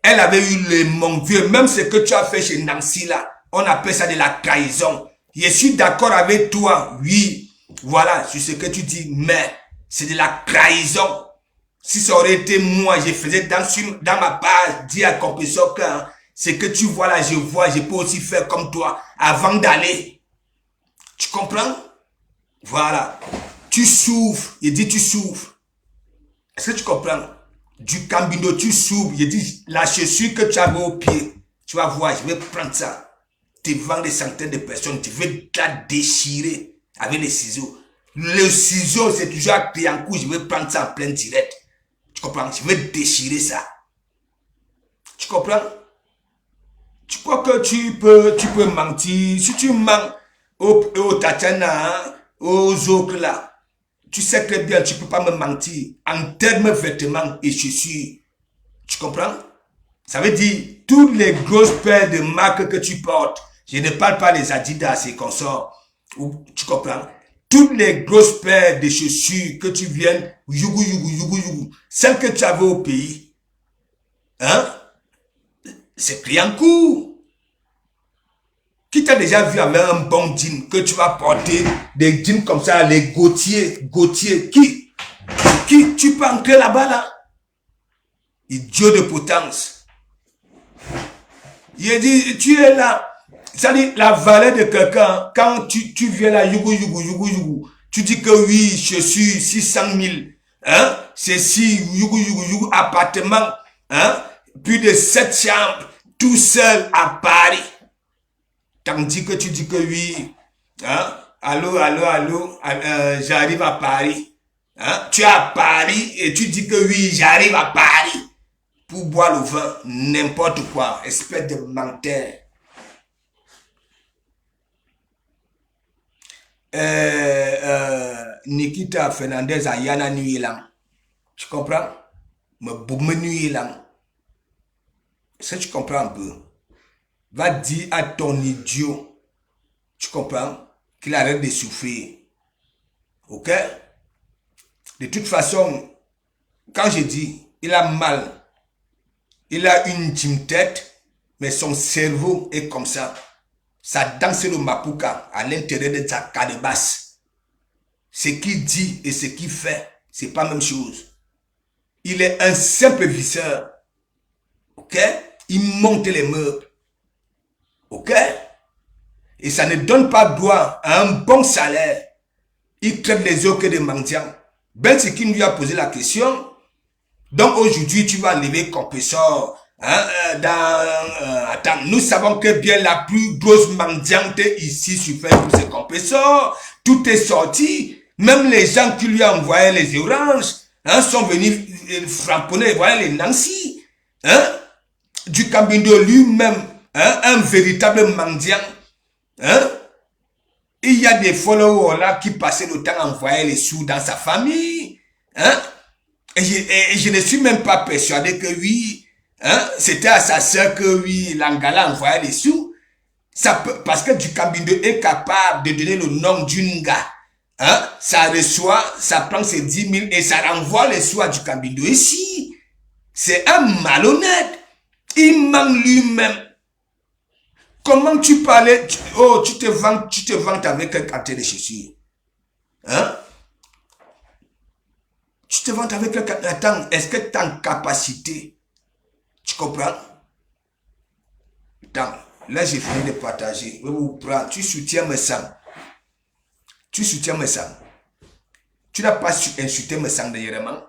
Elle avait eu les Monvieux. Même ce que tu as fait chez Nancy là, on appelle ça de la trahison. Je suis d'accord avec toi, oui. Voilà, sur ce que tu dis, mais c'est de la trahison. Si ça aurait été moi, je faisais dans ma page, dire à Compressor que ce que tu vois là, je vois, je peux aussi faire comme toi avant d'aller. Tu comprends? Voilà. Tu souffres. Il dit tu souffres. Est-ce que tu comprends? Du Cambindo, tu souffres. Il dit la chaussure que tu avais au pied. Tu vas voir, je vais prendre ça. Devant des centaines de personnes, tu veux la déchirer avec les ciseaux. Le ciseau, c'est toujours à Cliancourt, je vais prendre ça en plein direct. Tu comprends? Je vais déchirer ça. Tu comprends? Tu crois que tu peux mentir? Si tu mens au Tatiana, aux autres là, tu sais très bien, tu peux pas me mentir. En termes vêtements et chaussures. Tu comprends? Ça veut dire, toutes les grosses paires de marques que tu portes, je ne parle pas les Adidas et consorts. Tu comprends? Toutes les grosses paires de chaussures que tu viennes, celles que tu avais au pays, hein? C'est pris en cours. Qui t'a déjà vu avec un bon jean que tu vas porter, des jeans comme ça, les Gautier, qui tu peux entrer là-bas là? Idiot de potence. Il dit, tu es là. Ça dit, la valeur de quelqu'un, quand tu viens là, tu dis que oui, je suis 600 000, hein, c'est si, appartement, hein, plus de 7 chambres, tout seul à Paris. Tandis que tu dis que oui, hein, allô, j'arrive à Paris. Hein, tu es à Paris et tu dis que oui, j'arrive à Paris. Pour boire le vin, n'importe quoi, espèce de menteur. Nikita Fernandez à Yana Nuilang. Tu comprends? Me boum Nuilang. Est-ce que tu comprends un peu? Va dire à ton idiot, tu comprends, qu'il arrête de souffrir. Ok? De toute façon, quand je dis, il a mal, il a une team tête, mais son cerveau est comme ça. Ça danse le mapuka à l'intérieur de sa calebasse. Ce qu'il dit et ce qu'il fait, c'est pas la même chose. Il est un simple visseur. Ok? Il monte les meubles. Ok? Et ça ne donne pas droit à un bon salaire. Il traite les autres que des mendiants. Ben, c'est qui lui a posé la question. Donc aujourd'hui, tu vas lever Compressor. Hein, attends, nous savons que bien la plus grosse mendiante ici sur Facebook, c'est Compressor. Tout est sorti. Même les gens qui lui ont envoyé les oranges, hein, sont venus framponner, voilà les Nancy. Hein, du Cambindo lui-même, hein, un véritable mendiant. Hein, il y a des followers là qui passaient le temps à envoyer les sous dans sa famille. Hein, et je ne suis même pas persuadé que oui, hein, c'était à sa soeur que oui, l'Angala envoyait les sous. Ça peut, parce que du Cambindo est capable de donner le nom d'une gars. Hein, ça reçoit, ça prend ses 10 000 et ça renvoie les sous à du Cambindo ici. C'est un malhonnête. Il ment lui-même. Comment tu parlais, tu te vantes avec un quartier de chaussures. Hein? Tu te vantes avec un quartier. Attends, est-ce que tu as une capacité? Tu comprends? Attends, là j'ai fini de partager. Je vais vous prendre. Tu soutiens mes sangs. Tu soutiens mes sangs. Tu n'as pas insulté mes sangs dernièrement.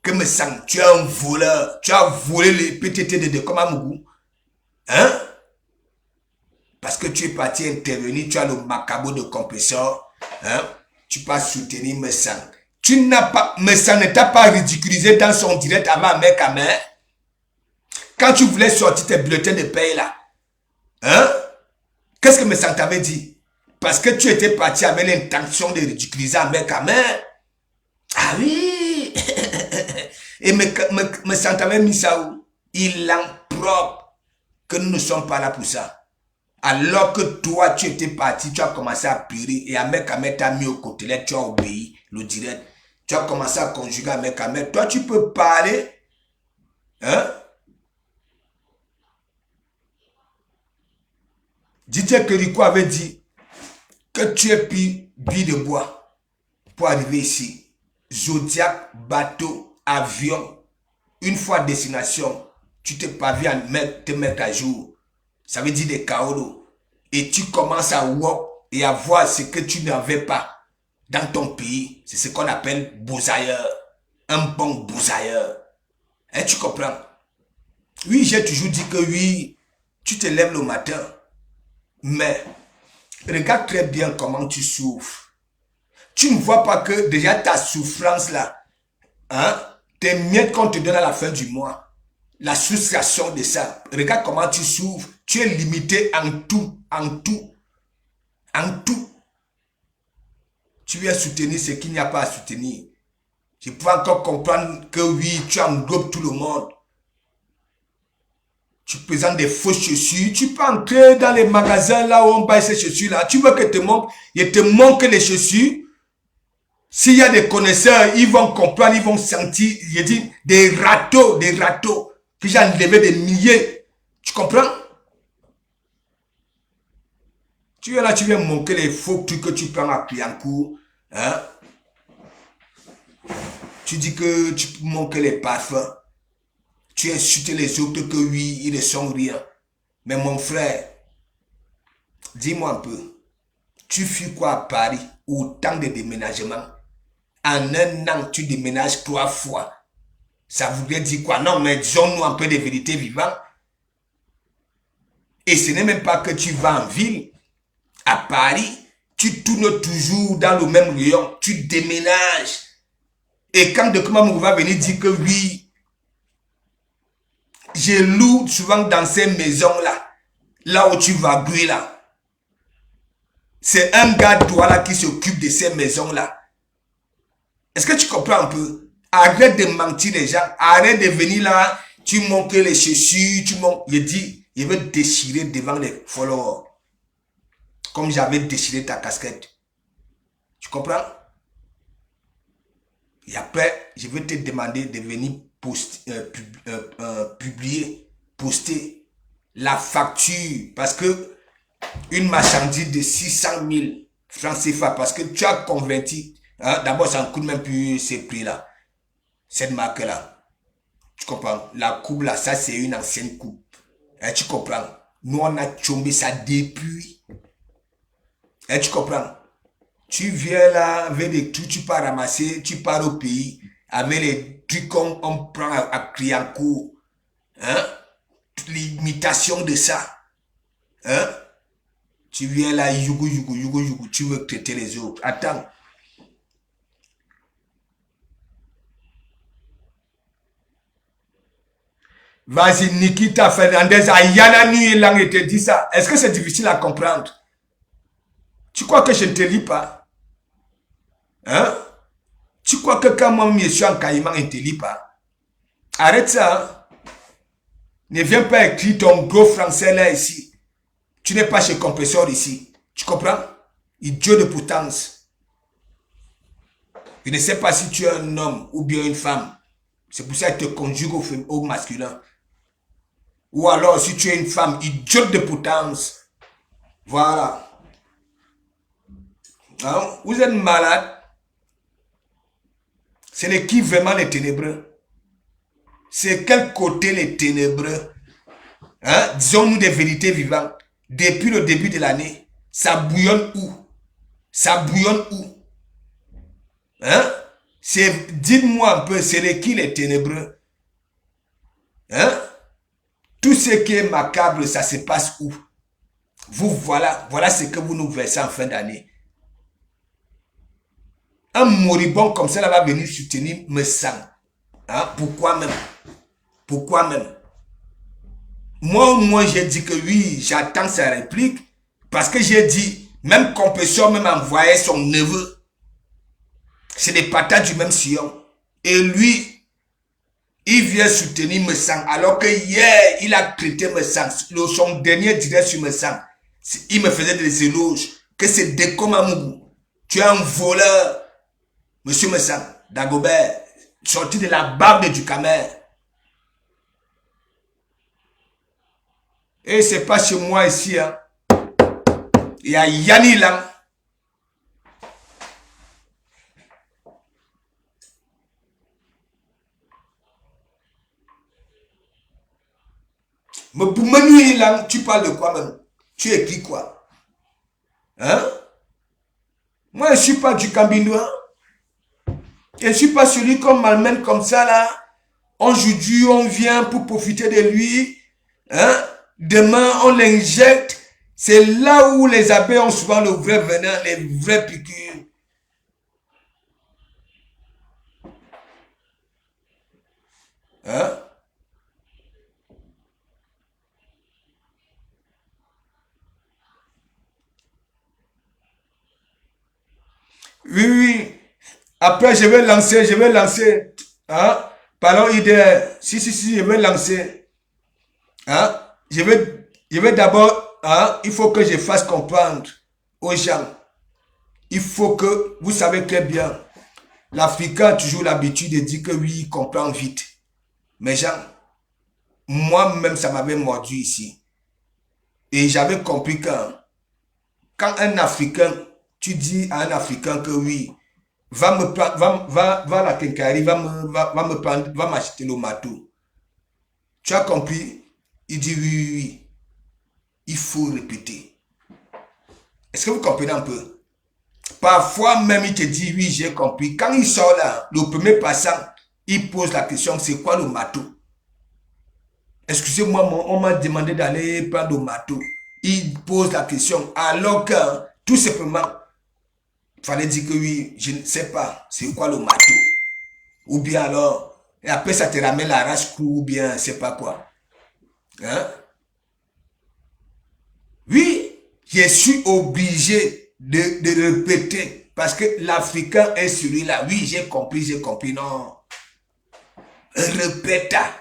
Que mes sangs, tu es un voleur. Tu as volé les PTT de Komamougou. Hein? Parce que tu es parti intervenir, tu as le macabo de Compressor, hein? Tu peux soutenir mes sangs. Tu n'as pas, mes sangs ne t'a pas ridiculisé dans son direct avant mec à main. Quand tu voulais sortir tes bulletins de paye là, hein? Qu'est-ce que Messant t'avait dit? Parce que tu étais parti avec l'intention de ridiculiser Ahmed Kamer. Ah oui. Et Messant t'avait mis ça où? Il en propre que nous ne sommes pas là pour ça. Alors que toi, tu étais parti, tu as commencé à pleurer et Ahmed Kamer t'a mis au côté, là, tu as obéi, le direct. Tu as commencé à conjuguer Ahmed Kamer. Toi, tu peux parler. Hein? Didier Kériko avait dit que tu es pris billes de bois pour arriver ici. Zodiac, bateau, avion. Une fois à destination, tu te parviens à te mettre à jour. Ça veut dire des kaolos. Et tu commences à voir et à voir ce que tu n'avais pas dans ton pays. C'est ce qu'on appelle bousailleur. Un bon bousailleur. Hein, tu comprends? Oui, j'ai toujours dit que oui, tu te lèves le matin. Mais, regarde très bien comment tu souffres. Tu ne vois pas que déjà ta souffrance là, hein, tes miettes qu'on te donne à la fin du mois, la frustration de ça, regarde comment tu souffres. Tu es limité en tout, en tout, en tout. Tu viens soutenir ce qu'il n'y a pas à soutenir. Je peux encore comprendre que oui, tu englobes tout le monde. Tu présentes des fausses chaussures. Tu peux entrer dans les magasins là où on paye ces chaussures-là. Tu veux que te montre, il te manque les chaussures. S'il y a des connaisseurs, ils vont comprendre, ils vont sentir, je dis, des râteaux, que j'ai enlevé des milliers. Tu comprends? Tu es là, tu viens montrer les faux trucs que tu prends à Cliancourt. Hein? Tu dis que tu manques les parfums. Tu insultes les autres que oui, ils ne sont rien. Mais mon frère, dis-moi un peu, tu fais quoi à Paris, autant de déménagements? En un an, tu déménages 3 fois. Ça voudrait dire quoi? Non, mais disons-nous un peu de vérité vivante. Et ce n'est même pas que tu vas en ville. À Paris, tu tournes toujours dans le même rayon. Tu déménages. Et quand Document va venir dire que oui, je loue souvent dans ces maisons-là, là où tu vas brûler là. C'est un gars toi là qui s'occupe de ces maisons-là. Est-ce que tu comprends un peu? Arrête de mentir les gens. Arrête de venir là. Tu montres les chaussures. Tu montres. Je dis, je veux déchirer devant les followers. Comme j'avais déchiré ta casquette. Tu comprends? Et après, je vais te demander de venir publier, poster la facture. Parce que une marchandise de 600 000 francs CFA, parce que tu as converti. Hein, d'abord, ça ne coûte même plus ces prix-là. Cette marque-là. Tu comprends? La coupe là, ça c'est une ancienne coupe. Hein, tu comprends? Nous, on a tombé ça depuis. Hein, tu comprends? Tu viens là avec des trucs, tu pars ramasser, tu pars au pays avec les trucs qu'on prend à Cliancourt. Hein? L'imitation de ça. Hein? Tu viens là, yougou, tu veux traiter les autres. Attends. Vas-y, Nikita Fernandez, Ayana Nui Lang te dit ça. Est-ce que c'est difficile à comprendre? Tu crois que je ne te lis pas? Hein? Tu crois que quand moi je suis en caïman, je ne te lis pas? Arrête ça. Hein? Ne viens pas écrire ton gros français là ici. Tu n'es pas chez Compresseur ici. Tu comprends? Idiot de potence. Je ne sais pas si tu es un homme ou bien une femme. C'est pour ça que tu te conjugues au masculin. Ou alors si tu es une femme, idiote de potence. Voilà. Hein? Vous êtes malade. C'est les qui vraiment les ténébreux? C'est quel côté les ténébreux? Hein? Disons-nous des vérités vivantes. Depuis le début de l'année, ça bouillonne où? Ça bouillonne où? Hein? Dites-moi un peu, c'est les qui les ténébreux? Hein? Tout ce qui est macabre, ça se passe où? Vous, voilà ce que vous nous versez en fin d'année. Un moribond comme ça là va venir soutenir me sang. Hein? Pourquoi même? Pourquoi même? Moi, j'ai dit que oui, j'attends sa réplique. Parce que j'ai dit, même Confession même envoyé son neveu. C'est des patates du même sillon. Et lui, il vient soutenir Messang. Alors que hier, il a traité Messang. Son dernier direct sur Messang. Il me faisait des éloges. Que c'est Deko Mamougou. Tu es un voleur. Monsieur Messang, Dagobert, sorti de la barbe du Camer. Et c'est pas chez moi ici. Hein. Il y a Yanni là. Mais pour me nuire là, tu parles de quoi même? Tu écris quoi? Hein? Moi, je ne suis pas du Cambinois. Je ne suis pas celui qu'on malmène comme ça là. On joue dur, on vient pour profiter de lui. Hein? Demain, on l'injecte. C'est là où les abeilles ont souvent le vrai venin, les vraies piqûres. Hein? Oui, oui. Après, je vais lancer. Hein? Parlons idée. Si, je vais lancer. Hein? Je vais d'abord, hein? Il faut que je fasse comprendre aux gens. Il faut que, vous savez très bien, l'Africain a toujours l'habitude de dire que oui, il comprend vite. Mais gens, moi-même, ça m'avait mordu ici. Et j'avais compris que quand un Africain, tu dis à un Africain que oui, va à la quincaillerie, me prendre, va m'acheter le marteau. Tu as compris? Il dit oui, oui, oui. Il faut répéter. Est-ce que vous comprenez un peu? Parfois même, il te dit oui, j'ai compris. Quand il sort là, le premier passant, il pose la question, c'est quoi le marteau? Excusez-moi, on m'a demandé d'aller prendre le marteau. Il pose la question, alors que tout simplement, il fallait dire que oui, je ne sais pas, c'est quoi le marteau? Ou bien alors, et après ça te ramène la race ou bien, je ne sais pas quoi. Hein? Oui, je suis obligé de répéter parce que l'Africain est celui-là. Oui, j'ai compris, non. Répéta.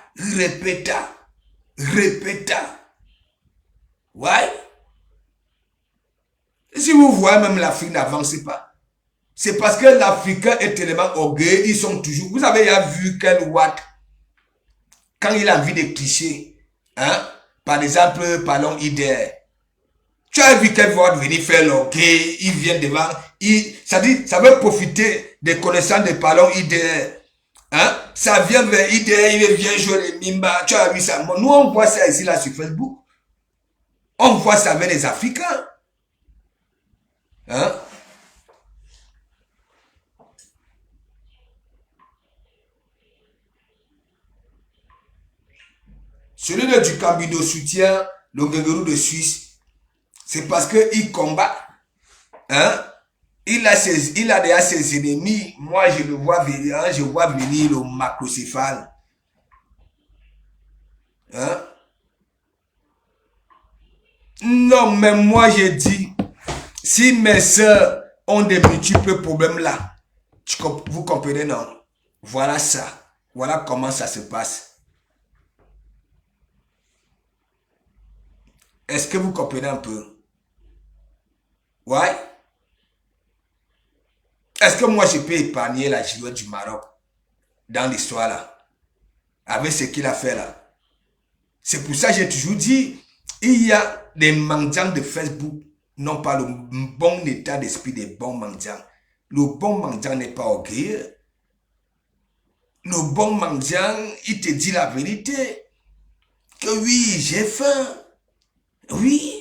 Ouais. Si vous voyez même l'Afrique n'avance pas, c'est parce que l'Africain est tellement orgueilleux, ils sont toujours... Vous avez déjà vu quel Watt, quand il a envie de clichés, hein? Par exemple, parlons IDR. Tu as vu qu'elle va venir faire l'orgueil, il vient devant, ça veut profiter des connaissances de parlons IDR. Hein? Ça vient vers IDR, il vient jouer les Mimba, tu as vu ça. Nous, on voit ça ici, là, sur Facebook. On voit ça avec les Africains. Hein? Celui de du Cambido soutient le Guéguerou de Suisse. C'est parce qu'il combat. Hein? Il a déjà ses ennemis. Moi, je le vois venir. Hein? Je vois venir le macrocéphale. Hein? Non, mais moi, j'ai dit, si mes soeurs ont des multiples problèmes là, vous comprenez, non? Voilà ça. Voilà comment ça se passe. Est-ce que vous comprenez un peu? Ouais? Est-ce que moi, je peux épargner la girouette du Maroc dans l'histoire là? Avec ce qu'il a fait là? C'est pour ça que j'ai toujours dit, il y a des mendiants de Facebook n'ont pas le bon état d'esprit des bons mendiants. Le bon mendiant n'est pas orgueilleux. Le bon mendiant, il te dit la vérité. Que oui, j'ai faim. Oui,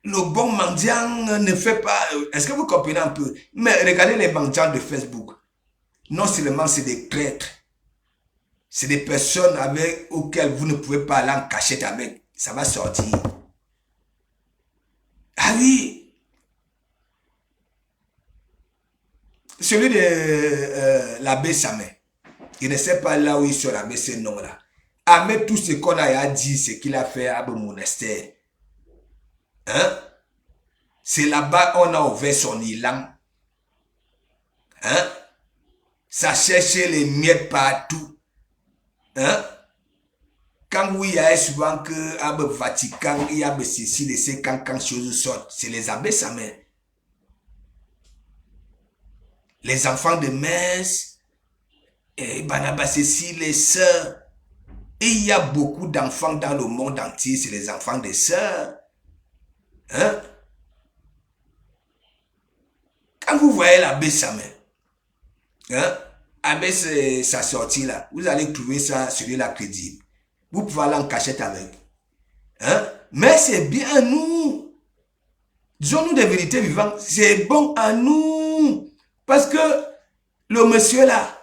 le bon mendiant ne fait pas... Est-ce que vous comprenez un peu? Mais regardez les mendiants de Facebook. Non seulement c'est des traîtres, c'est des personnes auxquelles vous ne pouvez pas aller en cachette avec. Ça va sortir. Ah oui. Celui de l'abbé Samé. Il ne sait pas là où il sort l'abbé ce nom-là. avec tout ce qu'on a dit, ce qu'il a fait à mon monastère. Hein? C'est là-bas on a ouvert son élan. Hein? Ça cherchait les miettes partout. Hein? Quand oui, il y a souvent que à Vatican, il y a ceci, laisser quand choses sortent, c'est les abbés sa mère. Les enfants de Metz, et Barnabas ceci, les sœurs. Et il y a beaucoup d'enfants dans le monde entier, c'est les enfants des sœurs. Hein? Quand vous voyez l'abbé sa mère, hein? Avec sa sortie là, vous allez trouver ça celui-là crédible. Vous pouvez aller en cachette avec. Hein? Mais c'est bien à nous. Disons-nous des vérités vivantes. C'est bon à nous. Parce que le monsieur là,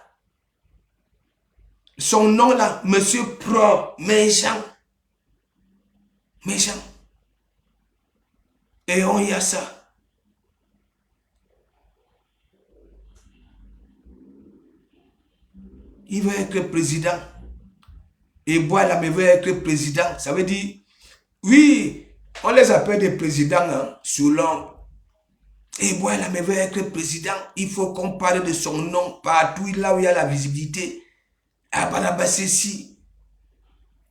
son nom là, monsieur Pro, méchant. Méchant. Et on y a ça. Il veut être président. Et voilà, mais veut être président. Ça veut dire, oui, on les appelle des présidents, hein, selon. Et voilà, mais veut être président. Il faut qu'on parle de son nom partout là où il y a la visibilité. Ah, Barnabas, c'est ici.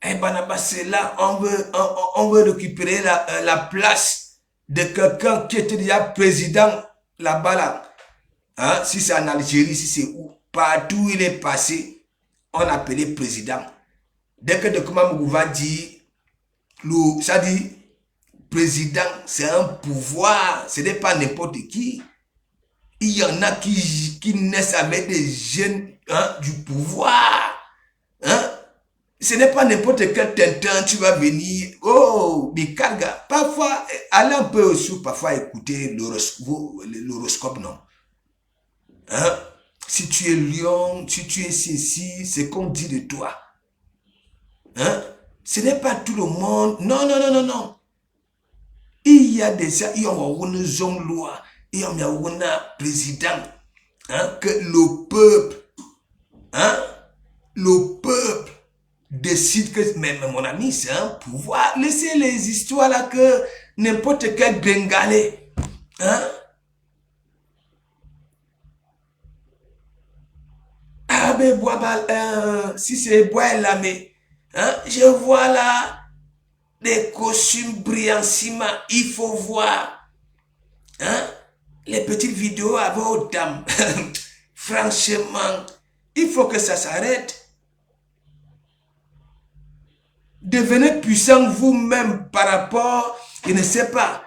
Eh, Barnabas, c'est là. On veut récupérer la place de quelqu'un qui était déjà président là-bas, là. Hein? Si c'est en Algérie, si c'est où. Partout où il est passé, on appelait président. Dès que Dokuma Mugouva dit, ça dit, président, c'est un pouvoir, ce n'est pas n'importe qui. Il y en a qui naissent avec des gènes, hein, du pouvoir. Hein? Ce n'est pas n'importe quel tintin, tu vas venir, oh, Bikarga. Parfois, allez un peu aussi, parfois écouter l'horoscope, non? Hein? Si tu es lion, si tu es ceci, c'est qu'on dit de toi. Hein? Ce n'est pas tout le monde. Non, non, non, non, non. Il y a déjà, il y a une zone loi, il y a un président, hein, que le peuple, hein, le peuple décide que, mais mon ami, c'est un pouvoir. Laissez les histoires là que n'importe quel Bengalais, hein. Ah ben, si c'est bois là, mais, hein, je vois là des costumes brillantissima, il faut voir, hein, les petites vidéos avec aux dames. Franchement, il faut que ça s'arrête. Devenez puissant vous-même par rapport, je ne sais pas,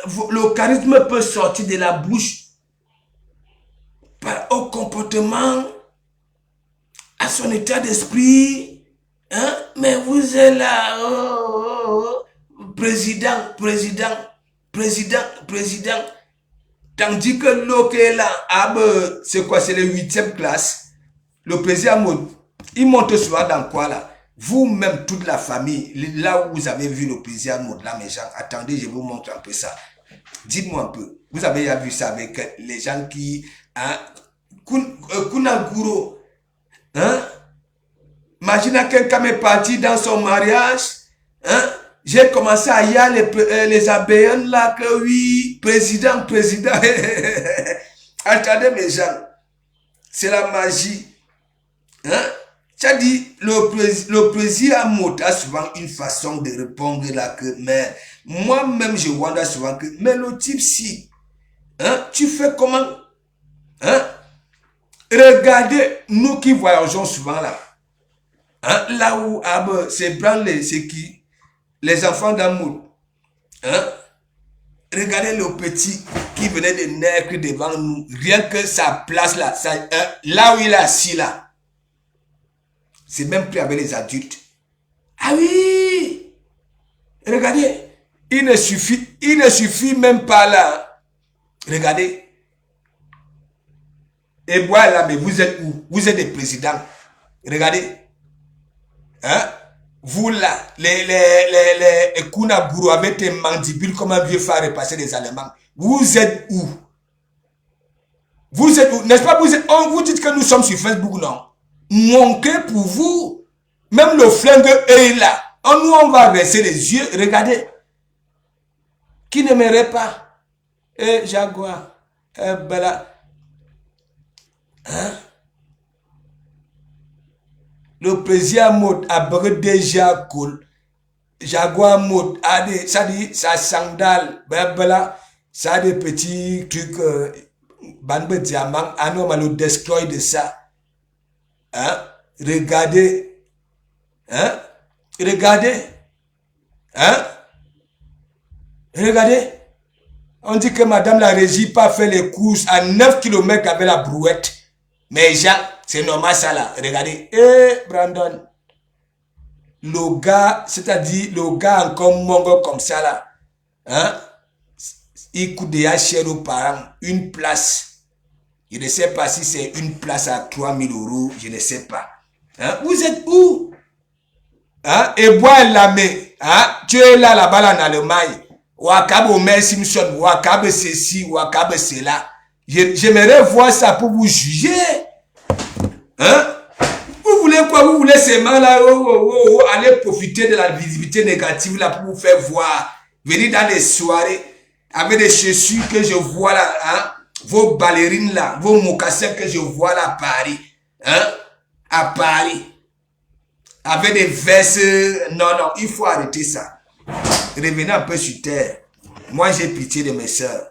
le charisme peut sortir de la bouche au comportement, à son état d'esprit, hein? Mais vous êtes là, président, président, président, président. Tandis que l'autre est là, c'est quoi, c'est le 8e classe. Le président, il monte souvent dans quoi là? Vous-même, toute la famille, là où vous avez vu le président, là, mes gens, attendez, je vous montre un peu ça. Dites-moi un peu, vous avez vu ça avec les gens qui, hein, Kunaguro, hein? Imagine quelqu'un est parti dans son mariage, hein? J'ai commencé à y aller les abeilles là, que oui, président, président. Attendez mes gens, c'est la magie. Hein? Tu as dit, le président a souvent une façon de répondre là que, mais moi-même je vois souvent que, mais le type si, hein, tu fais comment? Hein? Regardez, nous qui voyageons souvent là, hein, là où c'est c'est qui? Les enfants d'amour. Hein? Regardez le petit qui venait de naître devant nous. Rien que sa place là, là où il est assis là. C'est même plus avec les adultes. Ah oui! Regardez. Il ne suffit même pas là. Regardez. Et voilà, mais vous êtes où? Vous êtes des présidents. Regardez. Hein? Vous là, les Kunaguru avec tes mandibules comme un vieux phare repasser des Allemands. Vous êtes où? Vous êtes où? N'est-ce pas? Vous dites que nous sommes sur Facebook, non? Mon cœur pour vous. Même le flingue est là. Nous, on va baisser les yeux. Regardez. Qui n'aimerait pas? Jaguar. Bella. Hein? Le président Mode a déjà cool. Jaguar Mode a des, ça dit, sa sandale, bella, ça a des petits trucs, bande diamant, le destroy de ça. Hein? Regardez. Hein? Regardez. Hein? Regardez. On dit que madame la régie pas fait les courses à 9 km avec la brouette. Mais Jean, c'est normal ça là. Regardez. Brandon. Le gars, c'est-à-dire le gars encore mongo comme ça là. Hein? Il coûte déjà cher aux parents. Une place. Je ne sais pas si c'est une place à 3000 €. Je ne sais pas. Hein? Vous êtes où? Hein? Et bois la main. Hein? Tu es là-bas en Allemagne. Wakab Omer Simpson. Wakab ceci. Wakab cela. J'aimerais voir ça pour vous juger. Hein? Vous voulez quoi? Vous voulez seulement là, aller profiter de la visibilité négative là pour vous faire voir. Venir dans des soirées avec des chaussures que je vois là. Hein? Vos ballerines là, vos mocassins que je vois là à Paris. Hein? À Paris. Avec des vestes. Non, il faut arrêter ça. Revenez un peu sur terre. Moi, j'ai pitié de mes soeurs.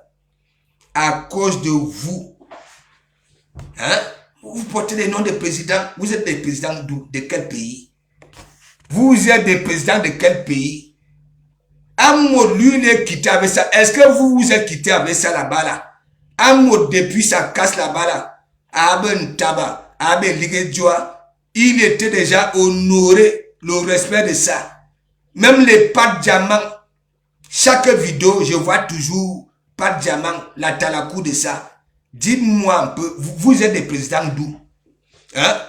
À cause de vous. Hein? Vous portez les noms des présidents. Vous êtes des présidents de quel pays? Vous êtes des présidents de quel pays? Amour, lui, il est quitté avec ça. Est-ce que vous vous êtes quitté avec ça là-bas là? Amour, depuis sa casse là-bas là. Aben Taba, Aben Ligedjoa. Il était déjà honoré le respect de ça. Même les pas de diamant. Chaque vidéo, je vois toujours pas de diamant, la talakou de ça. Dites-moi un peu, vous êtes des présidents d'où? Hein?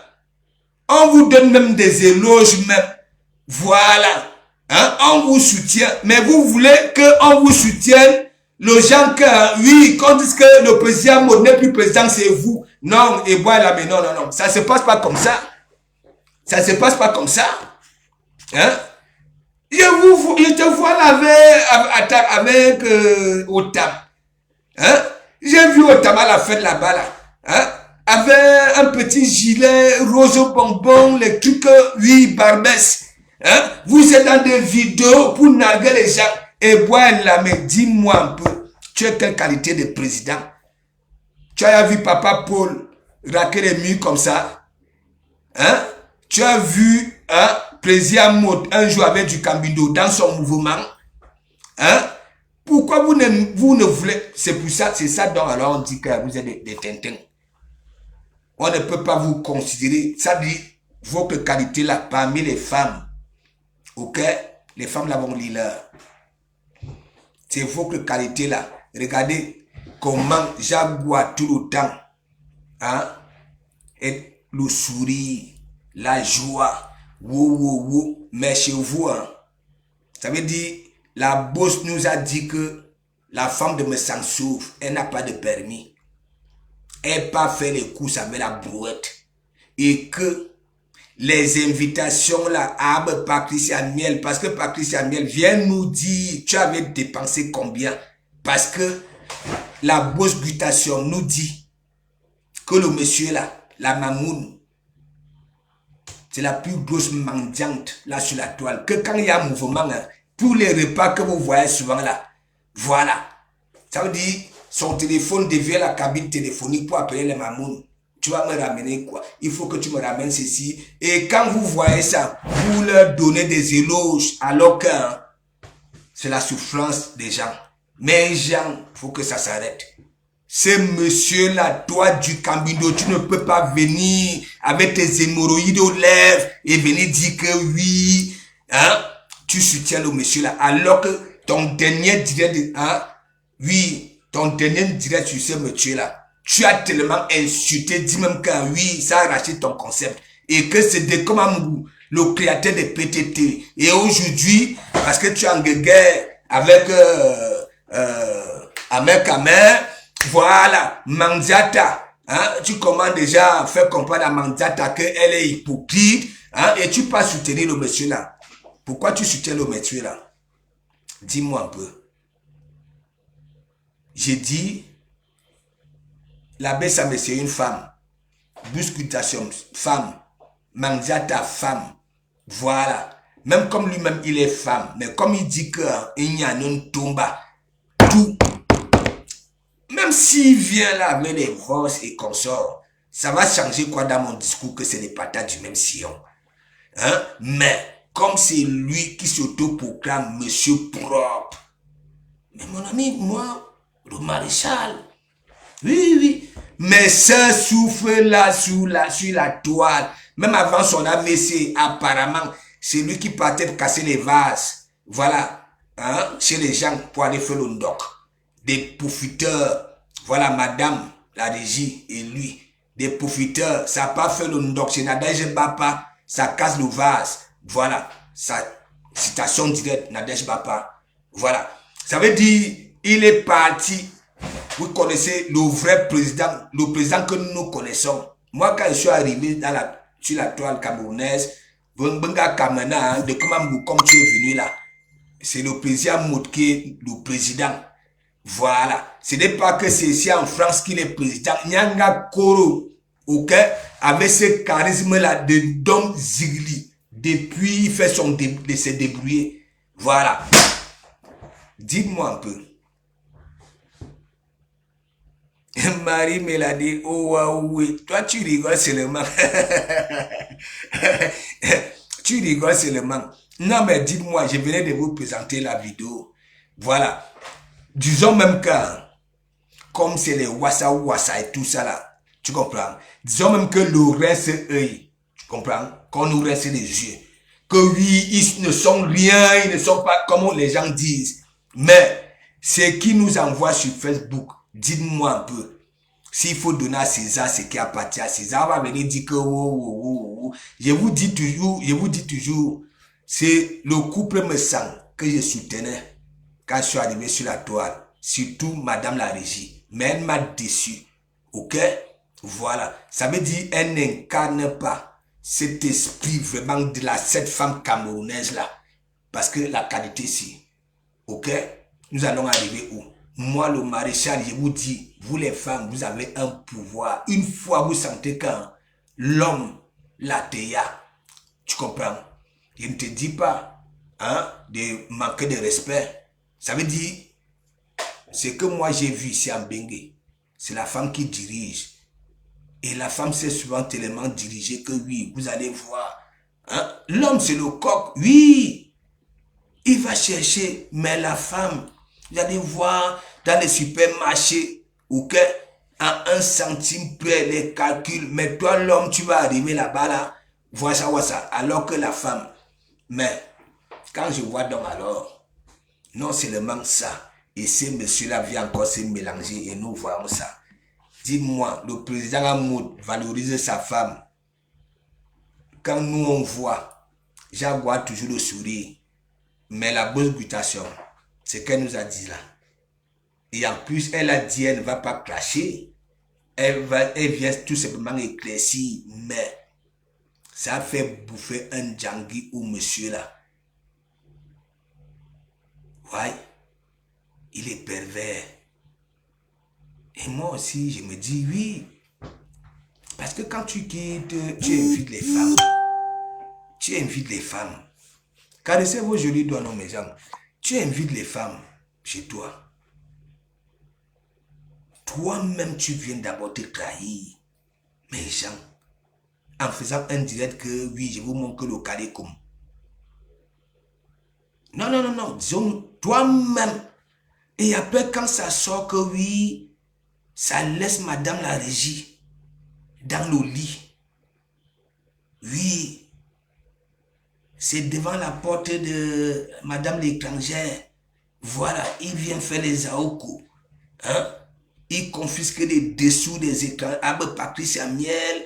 On vous donne même des éloges même. Voilà. Hein? On vous soutient. Mais vous voulez qu'on vous soutienne les gens que, oui, qu'on dise que le président n'est plus président, c'est vous. Non, et voilà, mais non. Ça se passe pas comme ça. Ça se passe pas comme ça. Hein? Je te vois là avec Otam. Hein? J'ai vu Otam à la fête là-bas là. Hein? Avec un petit gilet rose bonbon, les trucs, oui, barbès. Hein? Vous êtes dans des vidéos pour narguer les gens. Et boire là, mais dis-moi un peu, tu as quelle qualité de président? Tu as vu papa Paul raquer les murs comme ça? Hein? Tu as vu président Mode un jour avec du Cambindo dans son mouvement? Hein? Pourquoi vous ne voulez... C'est pour ça, c'est ça dont alors on dit que vous êtes des tintins. On ne peut pas vous considérer, ça dit, votre qualité là, parmi les femmes. Ok? Les femmes là vont lire. C'est votre qualité là. Regardez comment Jaguar tout le temps. Hein? Et le sourire, la joie. Wow. Mais chez vous, hein, ça veut dire, la boss nous a dit que la femme de Messansouf, elle n'a pas de permis. Elle n'a pas fait les courses avec la brouette. Et que les invitations là à Patricia Miel, parce que Patricia Miel vient nous dire, tu avais dépensé combien? Parce que la boss Gutation nous dit que le monsieur là, la Mamoun, c'est la plus grosse mendiante là sur la toile. Que quand il y a un mouvement, hein, pour les repas que vous voyez souvent là, voilà. Ça veut dire, son téléphone devient la cabine téléphonique pour appeler les Mamoun. Tu vas me ramener quoi? Il faut que tu me ramènes ceci. Et quand vous voyez ça, vous leur donnez des éloges alors que hein, c'est la souffrance des gens. Mais les gens, il faut que ça s'arrête. Ce monsieur-là, toi du Cambindo, tu ne peux pas venir avec tes hémorroïdes aux lèvres et venir dire que oui, hein, tu soutiens le monsieur-là. Alors que ton dernier direct, hein, oui, ton dernier direct sur ce monsieur-là, tu as tellement insulté, dis même que oui, ça a arraché ton concept. Et que c'est de comme le créateur des PTT. Et aujourd'hui, parce que tu es en guerre avec Amer, voilà, Mandiata, hein, tu commences déjà à faire comprendre à Mandiata qu'elle est hypocrite, Hein? Et tu pas soutenir le monsieur là. Pourquoi tu soutiens le monsieur là? Dis-moi un peu. J'ai dit, la Bessame c'est une femme. Bouscutation, femme. Mandiata, femme. Voilà. Même comme lui-même, il est femme. Mais comme il dit qu'il y a une tombe, tout. Même s'il vient là avec les vosses et consorts, ça va changer quoi dans mon discours que c'est les patates du même sillon. Hein? Mais comme c'est lui qui s'auto-proclame monsieur propre. Mais mon ami, moi, le maréchal, oui. Mais ça souffle là sur la toile. Même avant son AVC, apparemment, c'est lui qui partait casser les vases. Voilà. Hein? Chez les gens pour aller faire le ndoc. Des profiteurs. Voilà, madame, la régie et lui. Des profiteurs. Ça n'a pas fait le ndoc. C'est Nadège Bapa. Ça casse le vase. Voilà. Ça, citation directe, Nadège Bapa. Voilà. Ça veut dire, il est parti. Vous connaissez le vrai président, le président que nous connaissons. Moi, quand je suis arrivé sur la toile camerounaise, Benga Kamena, de Kamambou, comme tu es venu là, c'est le président Moutke, le président. Voilà. Ce n'est pas que c'est ici en France qu'il est président. Nyanga Koro, ok, avec ce charisme-là de Dom Zigli. Depuis, il fait de se débrouiller. Voilà. Dites-moi un peu. Marie Mélanie, oh waouh, oui. Toi tu rigoles seulement. Tu rigoles seulement. Non mais dites-moi, je venais de vous présenter la vidéo. Voilà. Disons même que, comme c'est les wassa et tout ça là, tu comprends? Disons même que le reste c'est œil, tu comprends? Qu'on nous reste les yeux. Que oui, ils ne sont rien, ils ne sont pas comme les gens disent. Mais, ce qui nous envoie sur Facebook, dites-moi un peu. S'il faut donner à César ce qui appartient à César, on va venir dire que je vous dis toujours, c'est le couple me sang que je soutenais quand je suis arrivé sur la toile. Surtout Madame la Régie. Mais elle m'a déçu. Ok? Voilà. Ça veut dire elle n'incarne pas cet esprit vraiment de cette femme camerounaise là. Parce que la qualité si. Ok? Nous allons arriver où? Moi, le maréchal, je vous dis, vous les femmes, vous avez un pouvoir. Une fois vous sentez qu'un l'homme, la théa, tu comprends? Je ne te dis pas hein, de manquer de respect. Ça veut dire, ce que moi j'ai vu ici en Bengue, c'est la femme qui dirige. Et la femme sait souvent tellement diriger que oui, vous allez voir. Hein? L'homme, c'est le coq, oui. Il va chercher, mais la femme, vous allez voir dans les supermarchés, ok, à 1 centime près les calculs. Mais toi, l'homme, tu vas arriver là-bas, là, vois ça. Alors que la femme, mais quand je vois donc alors, non seulement ça, et ce monsieur-là vient encore se mélanger et nous voyons ça. Dis-moi, le président Hamoud valorise sa femme. Quand nous on voit, Jaguar toujours le sourire. Mais la bonne gutation, c'est qu'elle nous a dit là. Et en plus, elle a dit, elle ne va pas clasher. Elle vient tout simplement éclaircir. Mais ça fait bouffer un djangui au monsieur là. Ouais. Il est pervers. Et moi aussi, je me dis oui. Parce que quand tu quittes, tu invites les femmes. Tu invites les femmes. Caressez vos jolis doigts, non, mes gens. Tu invites les femmes chez toi. Toi-même, tu viens d'abord te trahir, mes gens, en faisant un direct que, oui, je vous montre le carré comme. Non. Disons, toi-même. Et après, quand ça sort que, oui, ça laisse Madame la Régie dans le lit. Oui. C'est devant la porte de Madame l'étrangère. Voilà, il vient faire les aoku. Hein? Il confisque les dessous des écrans. Abe Patricia Miel,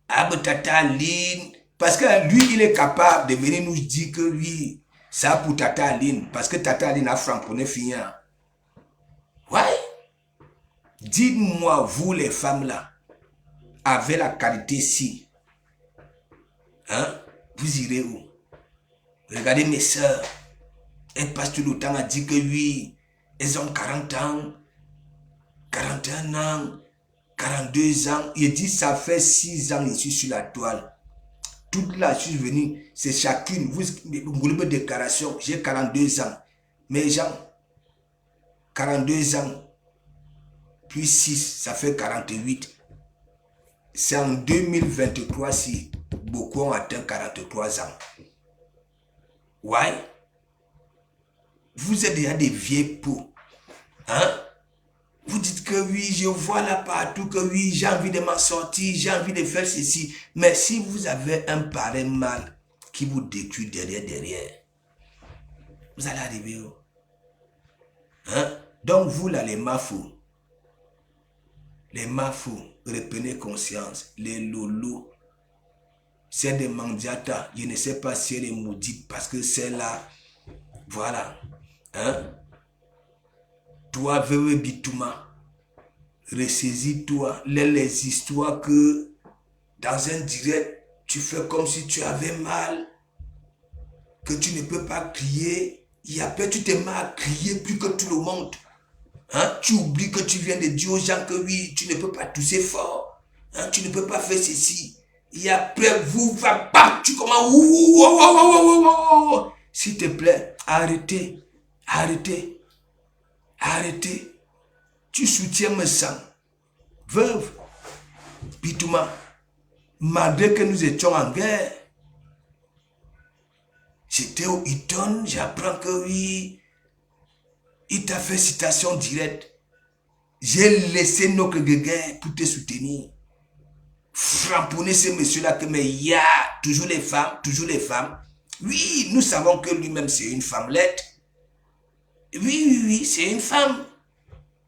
Abe Tata Aline. Parce que lui, il est capable de venir nous dire que lui, ça pour Tata Aline. Parce que Tata Aline a franconné fini. Ouais. Dites-moi, vous les femmes là, avec la qualité si, hein? Vous irez où? Regardez mes sœurs. Elles passent tout le temps à dire que oui, elles ont 40 ans, 41 ans, 42 ans. Il dit, ça fait 6 ans, je suis sur la toile. Toute la chose venue, c'est chacune. Vous me déclaration, j'ai 42 ans. Mes gens, 42 ans, puis 6, ça fait 48. C'est en 2023 si beaucoup ont atteint 43 ans. Ouais. Vous êtes déjà des vieilles peaux. Hein? Vous dites que oui, je vois là partout que oui, j'ai envie de m'en sortir, j'ai envie de faire ceci. Mais si vous avez un pareil mal qui vous détruit derrière, vous allez arriver où? Hein? Donc vous là, les mafous, reprenez conscience, les loulous, c'est des mandiatas, je ne sais pas si elle est maudite parce que c'est là, voilà. Hein? Toi, veuve Bitouma, ressaisis-toi, les histoires que dans un direct, tu fais comme si tu avais mal, que tu ne peux pas crier, et après tu te mets à crier plus que tout le monde. Hein? Tu oublies que tu viens de dire aux gens que oui, tu ne peux pas tousser fort, hein? Tu ne peux pas faire ceci. Et après, tu commences, s'il te plaît, arrêtez. Tu soutiens mes sangs. Veuve, Bitouma, malgré que nous étions en guerre, j'étais au Eton, j'apprends que oui, il t'a fait citation directe. J'ai laissé notre guerre pour te soutenir. Framponner ce monsieur-là, mais il y a toujours les femmes. Oui, nous savons que lui-même c'est une femmelette. Oui, c'est une femme.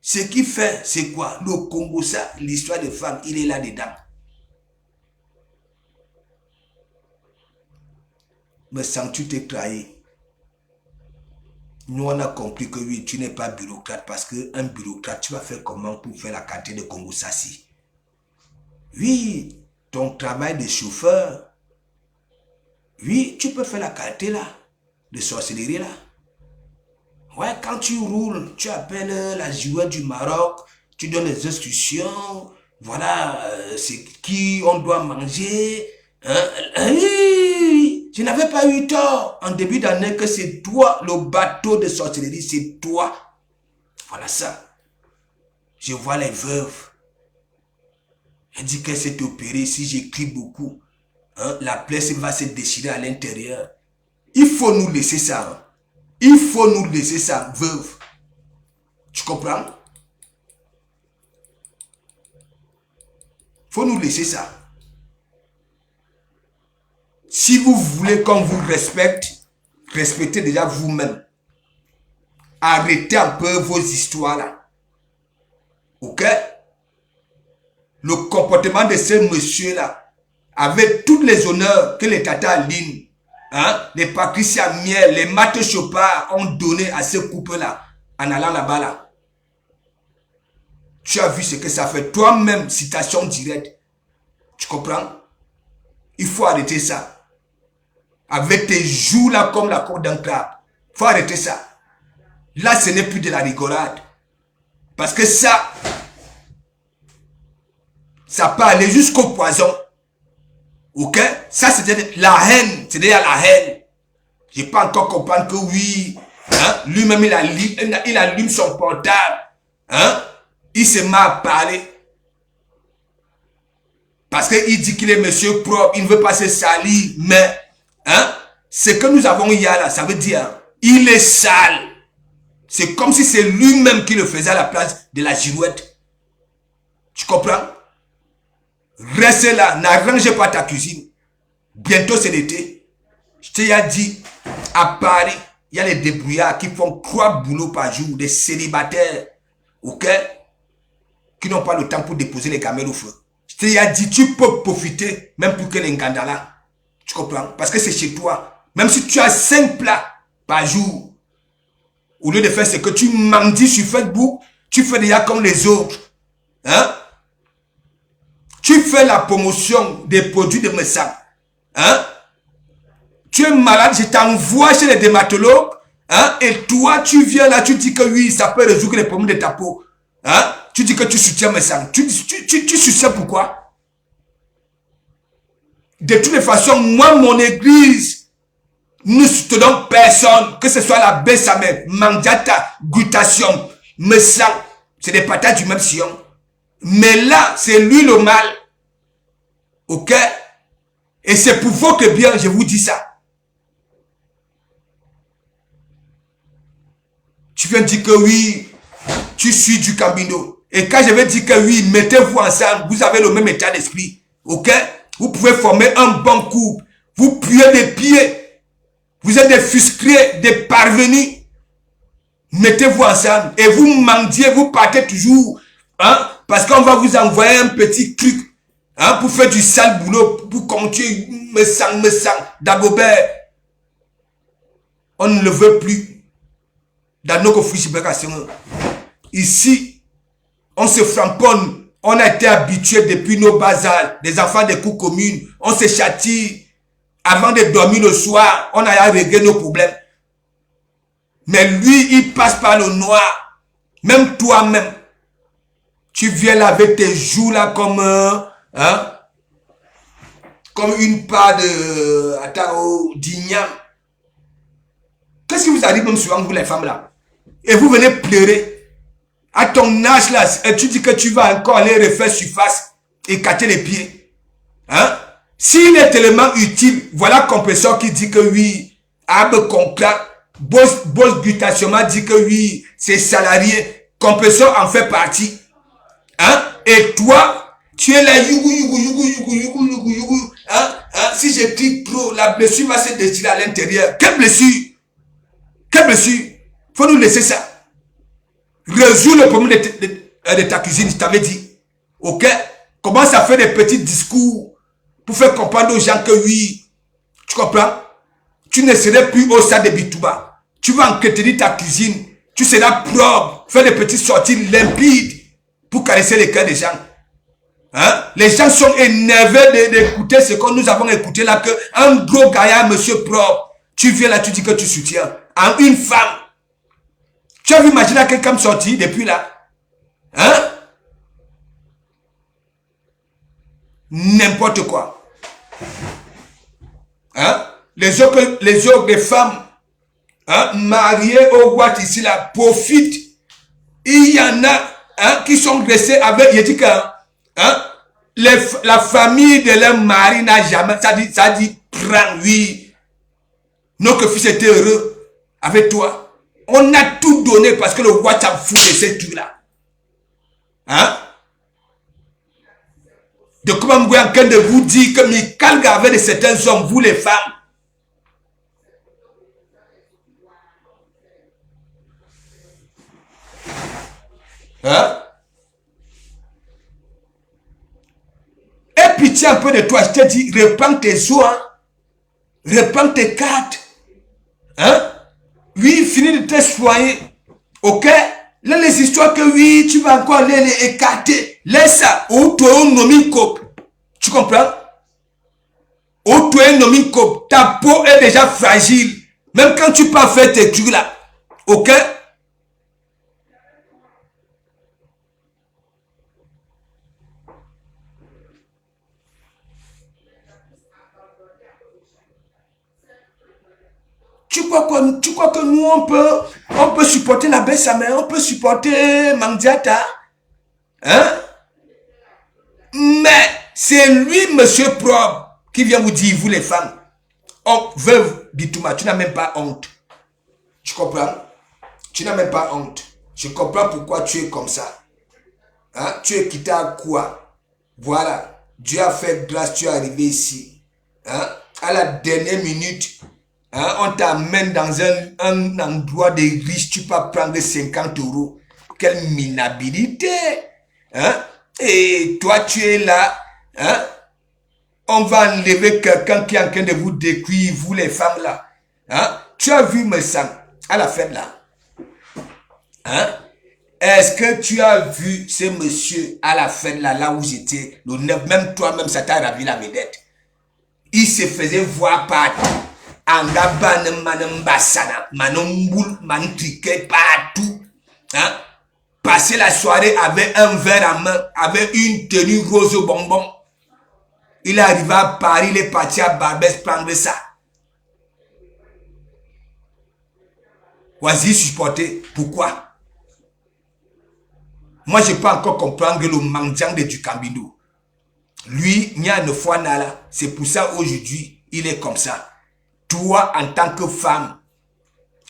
Ce qu'il fait, c'est quoi? Le Congo, ça, l'histoire des femmes, il est là-dedans. Mais sans tu t'es trahi. Nous, on a compris que oui, tu n'es pas bureaucrate parce qu'un bureaucrate, tu vas faire comment pour faire la quantité de Congo Sassi? Oui, ton travail de chauffeur, oui, tu peux faire la qualité là, de sorcellerie là. Ouais, quand tu roules, tu appelles la joueur du Maroc, tu donnes les instructions, voilà, c'est qui on doit manger. Hein? Oui, je n'avais pas eu tort en début d'année que c'est toi, le bateau de sorcellerie, c'est toi. Voilà ça. Je vois les veuves. Elle dit qu'elle s'est opérée, si j'écris beaucoup, hein, la plaie va se déchirer à l'intérieur. Il faut nous laisser ça. Hein. Il faut nous laisser ça, veuve. Tu comprends? Il faut nous laisser ça. Si vous voulez qu'on vous respecte, respectez déjà vous-même. Arrêtez un peu vos histoires là. Ok? Le comportement de ce monsieur-là, avec tous les honneurs que les Tata Aline, hein, les Patricia Miel, les Matt Chopard ont donné à ce couple-là, en allant là-bas là. Tu as vu ce que ça fait. Toi-même, citation directe. Tu comprends? Il faut arrêter ça. Avec tes joues là comme la cour d'un crabe. Il faut arrêter ça. Là, ce n'est plus de la rigolade. Parce que ça peut aller jusqu'au poison. Ok? Ça, c'est la haine. C'est déjà la haine. Je peux encore comprendre que oui, hein, lui-même, il allume son portable. Hein? Il se met à parler. Parce qu'il dit qu'il est monsieur propre, il ne veut pas se salir. Mais, hein, ce que nous avons hier là, ça veut dire, il est sale. C'est comme si c'est lui-même qui le faisait à la place de la girouette. Tu comprends? Reste là, n'arrange pas ta cuisine. Bientôt c'est l'été. Je t'ai dit, à Paris, il y a les débrouillards qui font 3 boulots par jour, des célibataires, ok, qui n'ont pas le temps pour déposer les camels au feu. Je t'ai dit, tu peux profiter, même plus que les Ngandala. Tu comprends? Parce que c'est chez toi. Même si tu as 5 plats par jour, au lieu de faire ce que tu mendies sur Facebook, tu fais déjà comme les autres. Hein? Tu fais la promotion des produits de Messa. Hein? Tu es malade, je t'envoie chez les dermatologues. Hein, et toi, tu viens là, tu dis que oui, ça peut résoudre les problèmes de ta peau. Hein, tu dis que tu soutiens mes sangs. Tu soutiens pourquoi? De toutes les façons, moi, mon église, nous soutenons personne, que ce soit la Bessamé, Mandiata, Glutation, Messang, c'est des patates du même sillon. Mais là, c'est lui le mal. Ok? Et c'est pour votre bien, je vous dis ça. Tu viens dire que oui, tu suis du Camino. Et quand je vais dire que oui, mettez-vous ensemble, vous avez le même état d'esprit. Ok? Vous pouvez former un bon couple. Vous puez des pieds. Vous êtes des frustrés, des parvenus. Mettez-vous ensemble. Et vous mendiez, vous partez toujours. Hein? Parce qu'on va vous envoyer un petit truc. Hein? Pour faire du sale boulot. Pour continuer. Me sang. Dagobert. On ne le veut plus. Dans nos conflits. Ici, on se framponne. On a été habitués depuis nos bas âges, des enfants des cours communes. On se châtie. Avant de dormir le soir, on a réglé nos problèmes. Mais lui, il passe par le noir. Même toi-même, tu viens là avec tes joues là comme une part de d'igname. Qu'est-ce qui vous arrive même souvent, vous les femmes là? Et vous venez pleurer. À ton âge là, et tu dis que tu vas encore aller refaire surface et casser les pieds. Hein? S'il est tellement utile, voilà compresseur qui dit que oui, Abe contrat, boss gutationnel dit que oui, c'est salarié, compresseur en fait partie. Hein? Et toi, tu es là, hein? Si je crie trop, la blessure va se déchirer à l'intérieur. Quelle blessure? Quelle blessure? Faut nous laisser ça. Résous le problème de ta cuisine, je t'avais dit. Ok? Commence à faire des petits discours pour faire comprendre aux gens que oui, tu comprends? Tu ne serais plus au stade de Bitouba. Tu vas entretenir ta cuisine. Tu seras propre. Faire des petites sorties limpides pour caresser les cœurs des gens. Hein? Les gens sont énervés d'écouter ce que nous avons écouté là, que un gros gaillard, monsieur propre, tu viens là, tu dis que tu soutiens. En une femme. Tu as vu imaginer quelqu'un sortir depuis là? Hein? N'importe quoi. Hein? Les autres des femmes, hein, mariées au roi ici là, profitent. Il y en a, hein, qui sont restés avec, il dit que, hein, la famille de leur mari n'a jamais, ça dit, prends, oui. Notre fils était heureux avec toi. On a tout donné parce que le roi t'a foutu de ces trucs-là. Hein? De comment vous êtes en train de vous dire que Michael avait de certains hommes, vous les femmes. Hein? Aie pitié un peu de toi, je te dis, reprends tes soins, reprends tes cartes. Hein? Oui, finis de te soigner. Ok? Là, les histoires que oui, tu vas encore les écarter. Laisse ça. Ou toi, tu comprends? Ou toi, ta peau est déjà fragile. Même quand tu peux faire tes trucs là. Ok? Tu crois que nous, on peut supporter la Bessamé, on peut supporter Mandiata. Hein? Mais c'est lui, monsieur propre, qui vient vous dire, vous les femmes, oh, veuve Bitouma, tu n'as même pas honte. Tu comprends? Tu n'as même pas honte. Je comprends pourquoi tu es comme ça. Hein? Tu es quitté à quoi? Voilà. Dieu a fait grâce, tu es arrivé ici. Hein? À la dernière minute, hein, on t'amène dans un endroit de riche, tu peux prendre 50 €. Quelle minabilité! Hein? Et toi, tu es là. Hein? On va enlever quelqu'un qui est en train de vous décrire, vous les femmes là. Hein? Tu as vu mes sangs à la fête là. Hein? Est-ce que tu as vu ce monsieur à la fête là, là où j'étais, le 9, même toi-même, ça t'a ravi la vedette. Il se faisait voir par Angaba Manambasana, Manomboul, Mantriquet, partout. Hein? Passer la soirée avec un verre à main, avec une tenue rose au bonbon. Il est arrivé à Paris, il est parti à Barbès prendre ça. Vas-y supporter. Pourquoi? Moi, je peux encore comprendre le mendiant de Dukambindou. Lui, il y a une fois là. C'est pour ça aujourd'hui, il est comme ça. Toi, en tant que femme,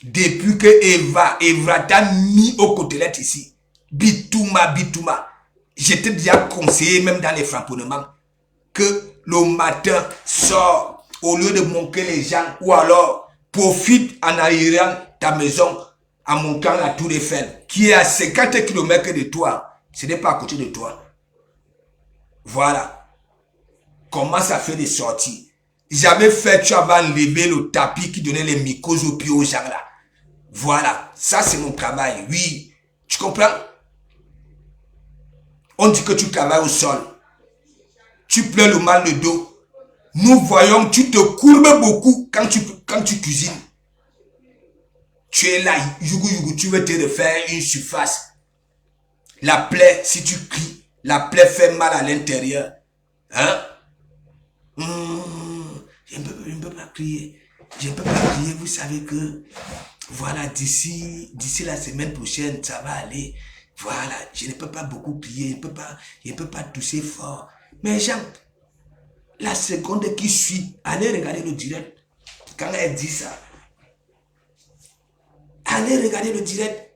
depuis que Evra t'a mis aux côtelettes ici, Bitouma, je t'ai déjà conseillé, même dans les framponnements, que le matin, sors, au lieu de manquer les gens, ou alors profite en arrivant ta maison, en montant la tour Eiffel, qui est à 50 km de toi. Ce n'est pas à côté de toi. Voilà. Comment ça fait des sorties? J'avais fait, tu avais enlevé le tapis qui donnait les mycoses aux pieds aux gens là. Voilà. Ça, c'est mon travail. Oui. Tu comprends? On dit que tu travailles au sol. Tu pleures le mal de dos. Nous voyons que tu te courbes beaucoup quand tu cuisines. Tu es là, tu veux te refaire une surface. La plaie, si tu cries, la plaie fait mal à l'intérieur. Hein? Je ne peux pas crier. Je ne peux pas crier. Vous savez que, voilà, d'ici la semaine prochaine, ça va aller. Voilà, je ne peux pas beaucoup crier. Je ne peux pas tousser fort. Mais Jean, la seconde qui suit, allez regarder le direct. Quand elle dit ça, allez regarder le direct.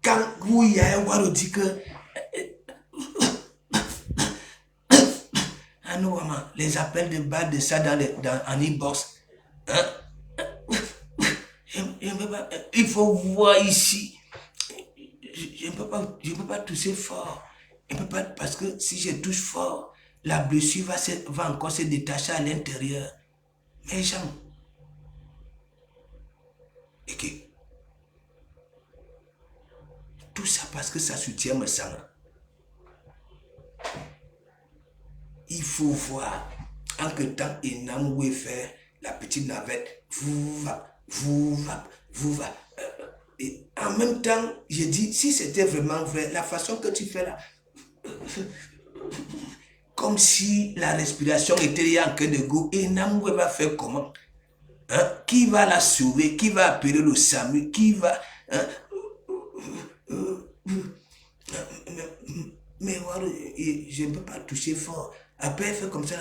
Quand il y a un Waro dit que les appels de bas de ça en e-box. Hein? Il faut voir ici. Je ne peux pas tousser fort. Je ne peux pas, parce que si je touche fort, la blessure va encore se détacher à l'intérieur. Mais Jean, ok. Tout ça parce que ça soutient me sang. Il faut voir en que temps Enamoué faire la petite navette. Vous va. Et en même temps, j'ai dit, si c'était vraiment vrai, la façon que tu fais là, comme si la respiration était en train de go, Enamoué va faire comment? Hein? Qui va la sauver? Qui va appeler le SAMU? Qui va... Hein? Mais voilà, je ne peux pas toucher fort. Après, elle fait comme ça.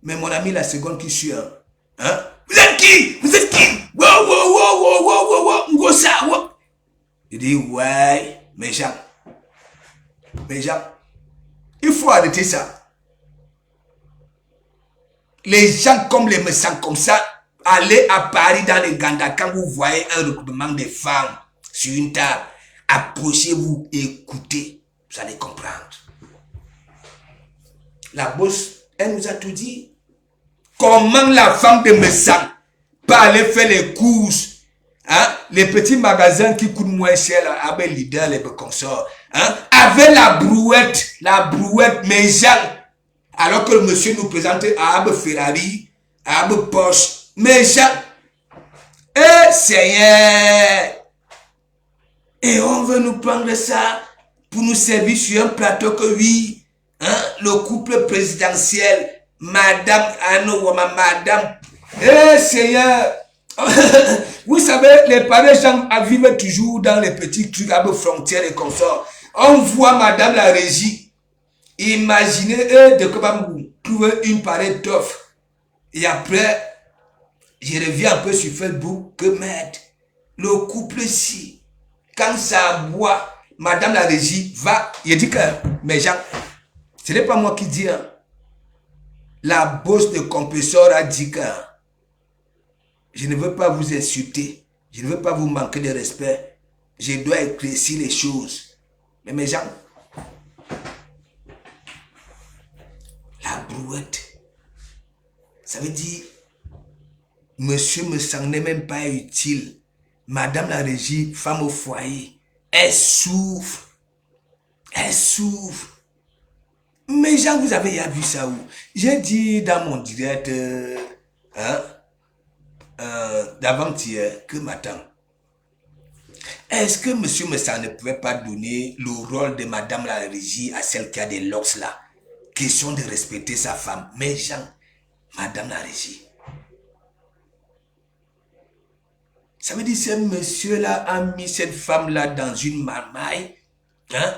Mais mon ami, la seconde qui suit, hein? Vous êtes qui? Vous êtes qui? Wow, Ngosa, wow. Il dit, ouais, mais Jean, il faut arrêter ça. Les gens comme les médecins comme ça, allez à Paris dans les Ganda, quand vous voyez un regroupement de femmes sur une table, approchez-vous, écoutez, vous allez comprendre. La bosse, elle nous a tout dit. Comment la femme de médecin peut aller faire les courses, hein? Les petits magasins qui coûtent moins cher, avec Lidl, les consorts, hein? Avec la brouette, mes gens. Alors que le monsieur nous présente Abe Ferrari, Abe Porsche, mes gens. Eh, Seigneur! Et on veut nous prendre ça pour nous servir sur un plateau que oui, hein, le couple présidentiel, Madame Anouama, Madame, Seigneur, vous savez, les pareils gens vivent toujours dans les petits trucs à frontières et consorts. On voit Madame la régie, imaginez de comment vous trouvez une pareille offre. Et après, je reviens un peu sur Facebook, que merde, le couple ci, quand ça boit, Madame la régie va, il dit que, mes gens, ce n'est pas moi qui dis, hein. La bosse de compresseur a dit que je ne veux pas vous insulter, je ne veux pas vous manquer de respect, je dois éclaircir les choses. Mais mes gens, la brouette, ça veut dire, monsieur me semblait même pas utile. Madame la régie, femme au foyer, elle souffre. Mais Jean, vous avez vu ça où? J'ai dit dans mon direct d'avant-hier que m'attend. Est-ce que monsieur Messa ne pouvait pas donner le rôle de madame la régie à celle qui a des locks là? Question de respecter sa femme. Mais Jean, madame la régie. Ça veut dire que ce monsieur-là a mis cette femme-là dans une marmaille. Hein?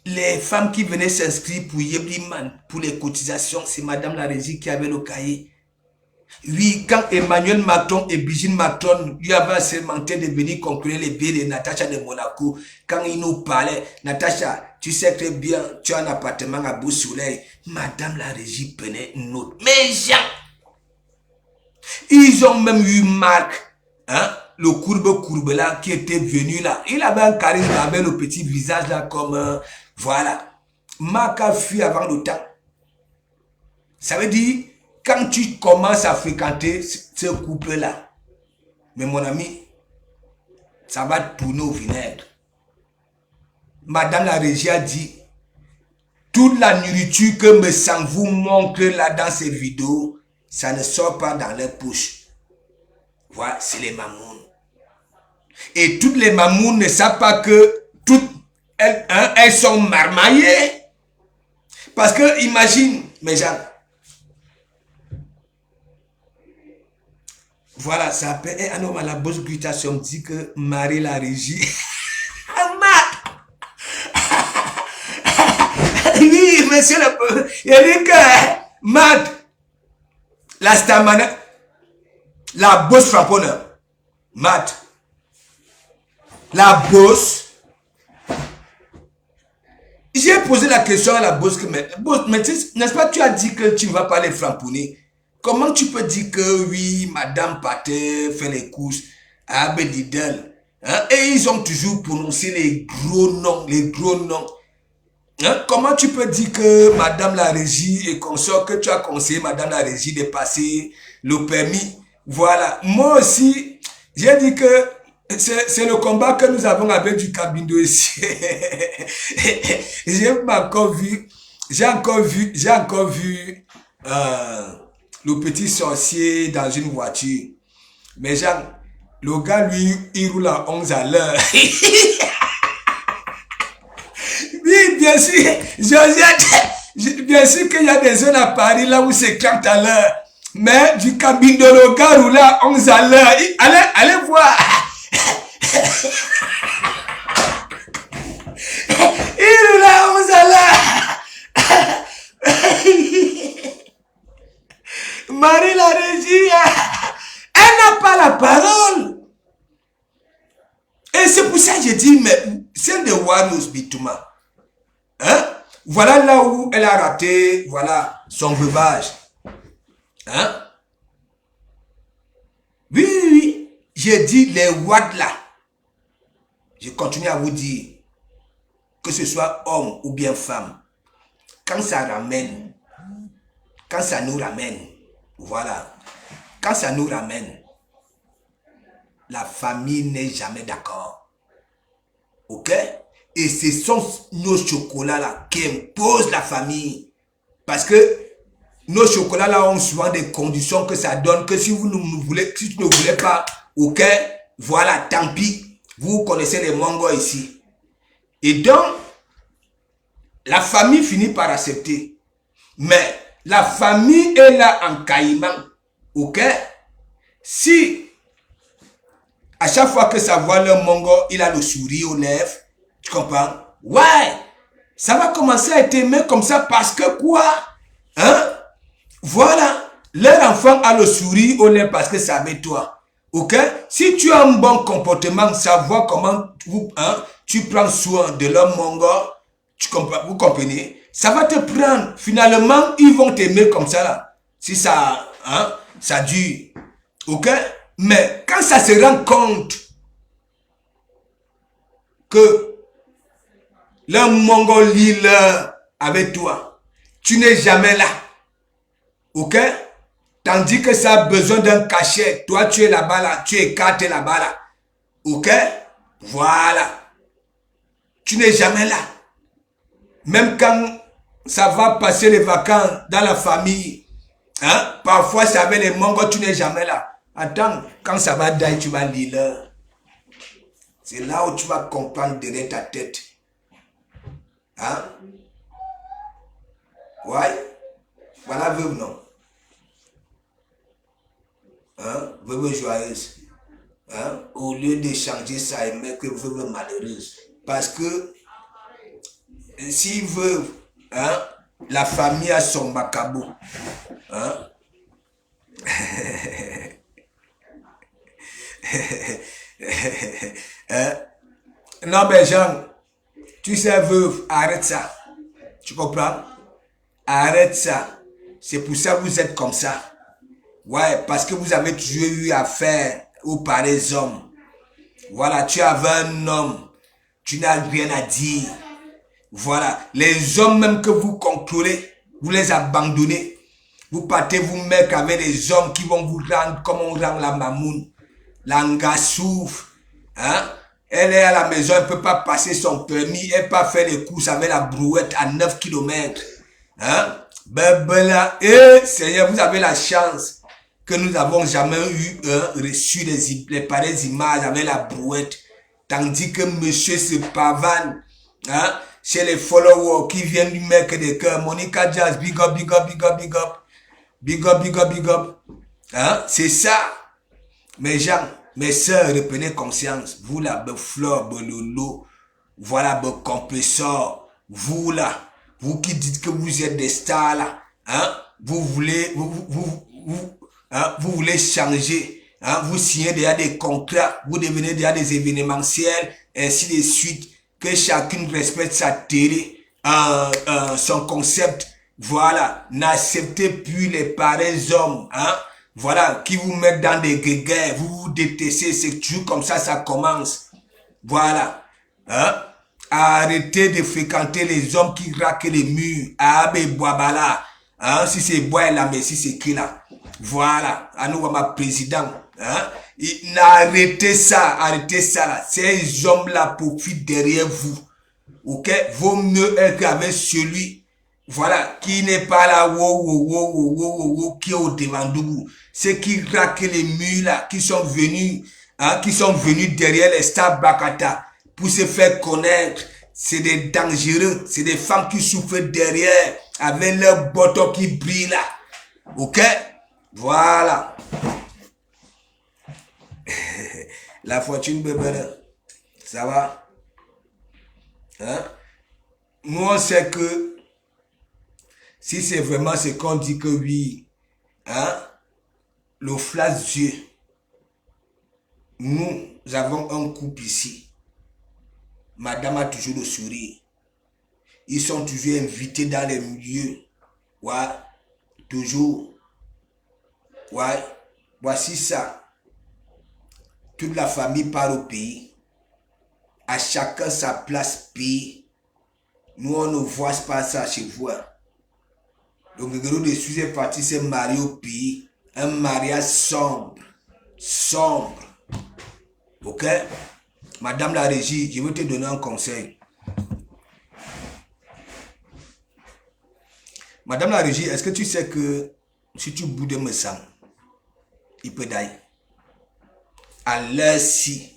Les femmes qui venaient s'inscrire pour Yebliman, pour les cotisations, c'est madame la régie qui avait le cahier. Oui, quand Emmanuel Macron et Brigitte Macron lui avaient assermenté de venir conclure les billets de Natacha de Monaco, quand ils nous parlaient, Natacha, tu sais très bien, tu as un appartement à Beau-Soleil. Madame la régie prenait une note. Mais Jean, ils ont même eu Marc, hein, le courbe là, qui était venu là. Il avait un charisme, il avait le petit visage là comme, voilà. Marc a fui avant le temps. Ça veut dire, quand tu commences à fréquenter ce couple-là, mais mon ami, ça va tourner au vinaigre. Madame la régie a dit, toute la nourriture que me sang vous montre là dans ces vidéos, ça ne sort pas dans les poches. Voilà, c'est les mamounes. Et toutes les mamounes ne savent pas que toutes elles sont marmaillées. Parce que, imagine, mes gens, voilà, ça appelle un homme à la bosse glutation dit que Marie la régie. Oui, monsieur le... Il dit que Matt, la stamana, la bosse frapponneur, Matt, la bosse. J'ai posé la question à la bosse que, mais n'est-ce pas, tu as dit que tu ne vas pas les framponner. Comment tu peux dire que oui, madame Pater fait les courses à Abedidel, hein? Et ils ont toujours prononcé les gros noms, Hein? Comment tu peux dire que madame la régie et consort, que tu as conseillé madame la régie de passer le permis? Voilà. Moi aussi, j'ai dit que c'est le combat que nous avons avec du Cabindo ici. J'ai encore vu le petit sorcier dans une voiture. Mais Jean, le gars, lui, il roule à 11 à l'heure. Oui, bien sûr, bien sûr qu'il y a des zones à Paris là où c'est 40 à l'heure. Mais du cabine de le gars roule à 11 à l'heure. Allez voir. Il roule à 11 à l'heure. Marie la régie, elle n'a pas la parole. Et c'est pour ça que j'ai dit, mais c'est de Warriors Bitouma. Hein? Voilà là où elle a raté, voilà, son veuvage. Hein? Oui. J'ai dit les watts là. Je continue à vous dire, que ce soit homme ou bien femme, quand ça nous ramène, voilà, quand ça nous ramène, la famille n'est jamais d'accord. Ok? Et ce sont nos chocolats là qui imposent la famille. Parce que nos chocolats là ont souvent des conditions que ça donne que si vous ne voulez, si tu ne voulez pas, ok, voilà, tant pis. Vous connaissez les mongos ici. Et donc, la famille finit par accepter. Mais la famille est là en caïman. Ok? Si à chaque fois que ça voit le mongo, il a le sourire aux lèvres, tu comprends? Ouais, ça va commencer à être aimé comme ça parce que quoi? Hein? Voilà, leur enfant a le sourire aux lèvres parce que c'est avec toi. Ok? Si tu as un bon comportement, savoir comment tu prends soin de leur mongo, vous comprenez? Ça va te prendre. Finalement, ils vont t'aimer comme ça là. Si ça, ça dure. Ok? Mais quand ça se rend compte que le mongol lit avec toi, tu n'es jamais là. Ok? Tandis que ça a besoin d'un cachet. Toi, tu es là-bas là. Tu es écarté là-bas là. Ok? Voilà. Tu n'es jamais là. Même quand ça va passer les vacances dans la famille. Hein? Parfois, c'est avec les mongos, tu n'es jamais là. Attends, quand ça va d'ailleurs, tu vas lire l'heure. C'est là où tu vas comprendre derrière ta tête. Hein? Ouais. Voilà, veuve, non? Hein? Veuve joyeuse. Hein? Au lieu de changer ça, et mettre que veuve malheureuse. Parce que si veuve, hein, la famille a son macabo. Hein? Hein? Non, mais Jean, tu sais, veuve, arrête ça. Tu comprends? Arrête ça. C'est pour ça que vous êtes comme ça. Ouais, parce que vous avez toujours eu affaire aux pareils hommes. Voilà, tu avais un homme. Tu n'as rien à dire. Voilà, les hommes même que vous contrôlez, vous les abandonnez. Vous partez vous mettre avec des hommes qui vont vous rendre comme on rend la mamoune. L'anga souffre. Hein? Elle est à la maison, elle ne peut pas passer son permis, elle ne peut pas faire les courses avec la brouette à 9 km. Hein? Bebela, Seigneur, vous avez la chance que nous n'avons jamais reçu les pareilles images avec la brouette. Tandis que monsieur se pavane, hein, chez les followers qui viennent lui mettre des cœurs. Monica Jazz, big up, big up, big up, big up. Big up, big up, big up. Hein? C'est ça. Mes gens, mes sœurs, reprenez conscience. Vous là, fleur, lolo, voilà, compresseur. Vous là, vous qui dites que vous êtes des stars là, hein? Vous voulez, hein? Vous voulez changer, hein? Vous signez déjà des contrats, vous devenez déjà des événementiels, ainsi de suite. Que chacune respecte sa télé, son concept. Voilà, n'acceptez plus les pareils hommes, hein? Voilà, qui vous mettent dans des guerres, vous vous détestez, c'est toujours comme ça, ça commence. Voilà, hein? Arrêtez de fréquenter les hommes qui raquent les murs. Abe Boabala, hein? Si c'est Bois là, mais si c'est qui là? Voilà, à nous, ma président, hein? Arrêtez ça là. Ces hommes-là profitent derrière vous. Ok? Vaut mieux être avec celui, voilà, qui n'est pas là, qui est au devant de vous. Ceux qui raquent les murs là, qui sont venus derrière les stars Bakata pour se faire connaître. C'est des dangereux, c'est des femmes qui souffrent derrière avec leurs bottons qui brillent là. Ok? Voilà. La fortune bébé, ça va? Hein? Nous on sait que si c'est vraiment ce qu'on dit que oui, hein, le flash Dieu, nous avons un couple ici. Madame a toujours le sourire. Ils sont toujours invités dans les milieux. Ouais, toujours. Ouais, voici ça. Toute la famille part au pays. À chacun sa place pays. Nous, on ne voit pas ça chez vous. Hein. Donc, le de Suisse est parti se marier au pays. Un mariage sombre. Sombre. Ok? Madame la régie, je veux te donner un conseil. Madame la régie, est-ce que tu sais que si tu boudes me sang, il peut d'ailleurs. À l'heure-ci.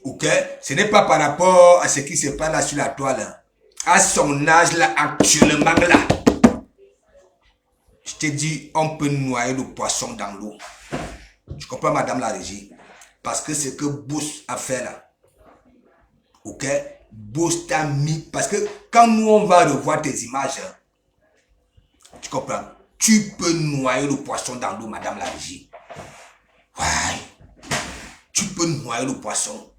Ok? Ce n'est pas par rapport à ce qui se passe là sur la toile. Hein. À son âge là, actuellement là. Je te dis, on peut noyer le poisson dans l'eau. Tu comprends, madame la régie? Parce que c'est que Boss a fait là. Ok? Boss t'a mis. Parce que quand nous, on va revoir tes images, hein, tu comprends? Tu peux noyer le poisson dans l'eau, madame la régie. Ouais. Tu peux noyer le poisson.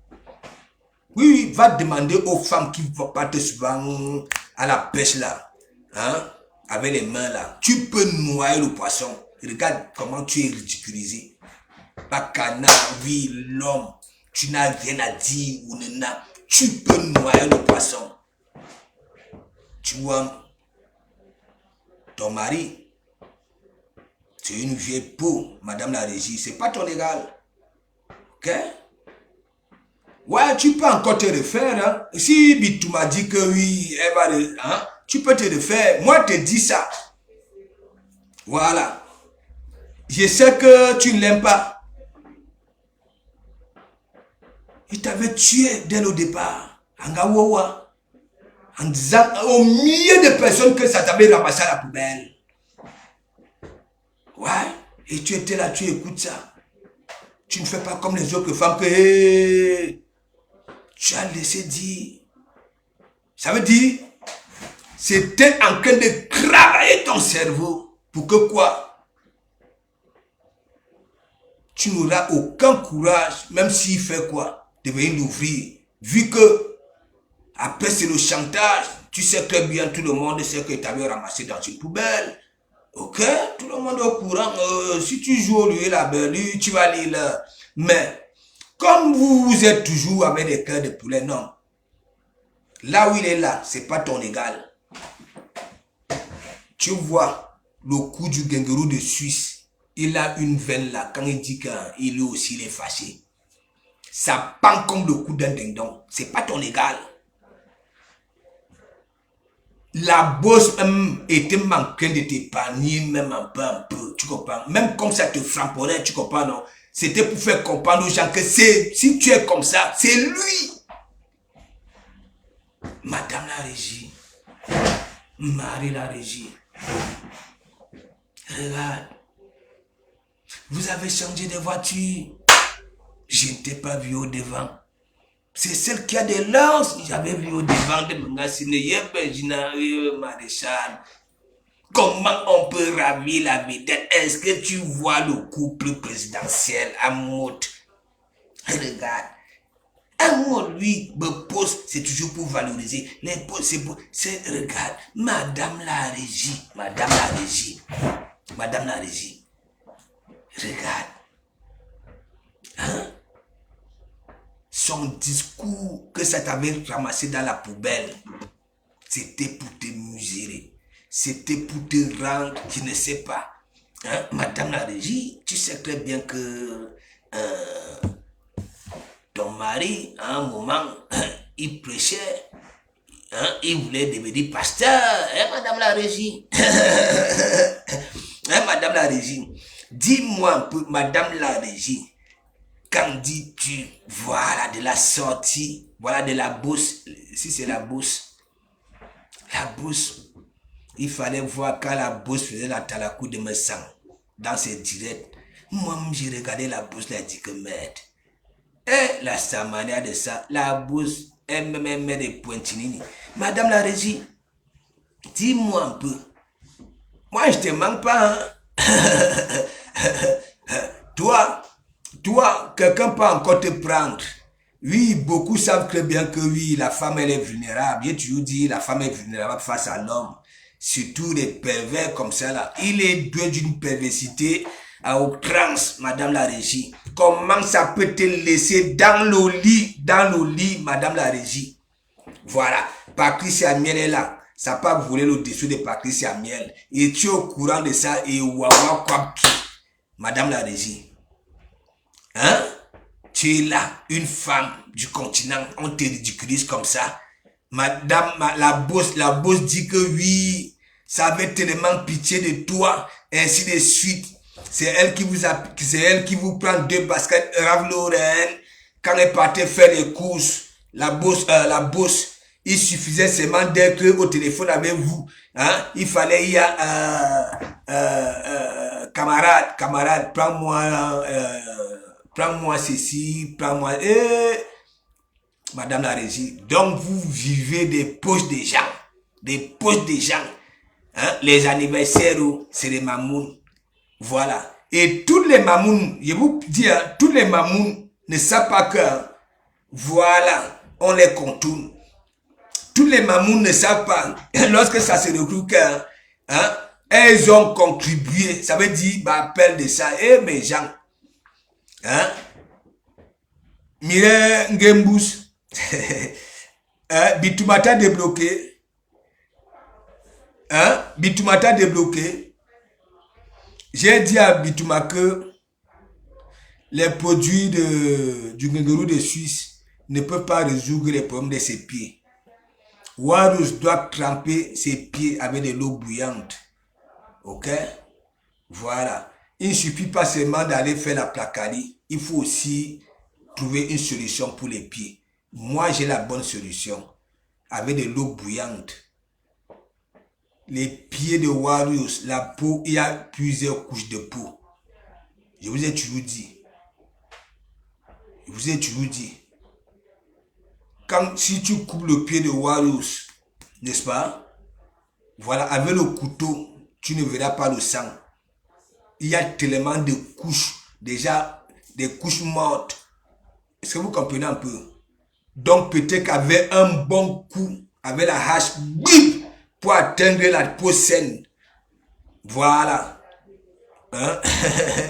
Oui, va demander aux femmes qui vont partir souvent à la pêche là. Hein? Avec les mains là. Tu peux noyer le poisson. Regarde comment tu es ridiculisé. Bacana, oui, l'homme. Tu n'as rien à dire ou nana. Tu peux noyer le poisson. Tu vois, ton mari, c'est une vieille peau, madame la régie. C'est pas ton égal. Ok? Ouais, tu peux encore te refaire. Hein? Si Bitou m'a dit que oui, elle va... Hein? Tu peux te le faire. Moi, je te dis ça. Voilà. Je sais que tu ne l'aimes pas. Il t'avait tué dès le départ. En Gawawa. En disant au milieu de personnes que ça t'avait ramassé à la poubelle. Ouais. Et tu étais là, tu écoutes ça. Tu ne fais pas comme les autres femmes que hey, tu as laissé dire. Ça veut dire, c'était en train de travailler ton cerveau. Pour que quoi? Tu n'auras aucun courage, même s'il fait quoi? De venir l'ouvrir. Vu que, après c'est le chantage, tu sais très bien, tout le monde sait que tu avais ramassé dans une poubelle. Ok, tout le monde est au courant. Si tu joues au lieu la belle, tu vas lire là. Mais, comme vous êtes toujours avec des cœurs de poulet, non. Là où il est là, c'est pas ton égal. Tu vois, le coup du gangerou de Suisse, il a une veine là. Quand il dit qu'il lui aussi il est fâché, ça pend comme le coup d'un dindon. C'est pas ton égal. La bosse même était manquée de t'épargner même un peu, tu comprends? Même comme ça te frapponnait, tu comprends, non? C'était pour faire comprendre aux gens que si tu es comme ça, c'est lui. Madame la régie, Marie la régie, regarde, vous avez changé de voiture. Je ne t'ai pas vu au devant. C'est celle qui a des lances. J'avais vu au devant de mon maréchal. Comment on peut ravir la vedette? Est-ce que tu vois le couple présidentiel à mode? Regarde. Un mot, lui, me pose, c'est toujours pour valoriser. Les postes, c'est pour... Regarde, madame la régie. Madame la régie. Madame la régie. Regarde. Hein? Son discours que ça t'avait ramassé dans la poubelle, c'était pour te museler. C'était pour te rendre, tu ne sais pas. Hein? Madame la régie, tu sais très bien que ton mari, à un moment, il prêchait, hein? Il voulait devenir pasteur. Hein, madame la régie? Hein, madame la régie? Dis-moi un peu, madame la régie. Quand dis-tu, voilà de la sortie, voilà de la bourse, si c'est la bourse, il fallait voir quand la bourse faisait la talakou de me sang dans ses directs. Moi, j'ai regardé la bourse, là, dit que merde. Et la samania de ça, la bourse, elle me met des pointinini. Madame la régie, dis-moi un peu. Moi, je te manque pas, hein? Toi, quelqu'un peut encore te prendre. Oui, beaucoup savent très bien que oui, la femme, elle est vulnérable. J'ai toujours dit, la femme est vulnérable face à l'homme. Surtout les pervers comme ça, là. Il est doué d'une perversité à outrance, madame la régie. Comment ça peut te laisser dans le lit, madame la régie? Voilà. Patricia Miel est là. Ça n'a pas volé le dessous de Patricia Miel. Et tu es au courant de ça et waouh, quoi, madame la régie. Hein? Tu es là, une femme du continent, on te ridiculise comme ça. Madame, la bosse dit que oui, ça avait tellement pitié de toi, ainsi de suite. C'est elle qui vous prend 2 baskets Ralph Lauren. Quand elle partait faire les courses, la bosse, il suffisait seulement d'être au téléphone avec vous. Hein? Il fallait, il y a, camarade, prends-moi ceci, prends-moi... Madame la régie, donc vous vivez des poches des gens. Des poches des gens. Hein? Les anniversaires, c'est les mamouns. Voilà. Et tous les mamouns, je vous dis, hein, tous les mamouns ne savent pas que, voilà, on les contourne. Tous les mamouns ne savent pas, lorsque ça se recrute, hein, elles ont contribué. Ça veut dire, bah, appel de ça. Eh, mes gens, hein? Mire Ngembus. Bitumata débloqué. Hein? Bitumata débloqué. J'ai dit à Bituma que les produits du gangerou de Suisse ne peuvent pas résoudre les problèmes de ses pieds. Warus doit tremper ses pieds avec de l'eau bouillante. Ok? Voilà. Il ne suffit pas seulement d'aller faire la placarie. Il faut aussi trouver une solution pour les pieds. Moi, j'ai la bonne solution. Avec de l'eau bouillante. Les pieds de Warriors, la peau, il y a plusieurs couches de peau. Je vous ai toujours dit. Je vous ai toujours dit. Si tu coupes le pied de Warriors, n'est-ce pas? Voilà, avec le couteau, tu ne verras pas le sang. Il y a tellement de couches, déjà des couches mortes. Est-ce que vous comprenez un peu? Donc peut-être qu'avec un bon coup, avec la hache, bip, pour atteindre la peau saine. Voilà. Hein?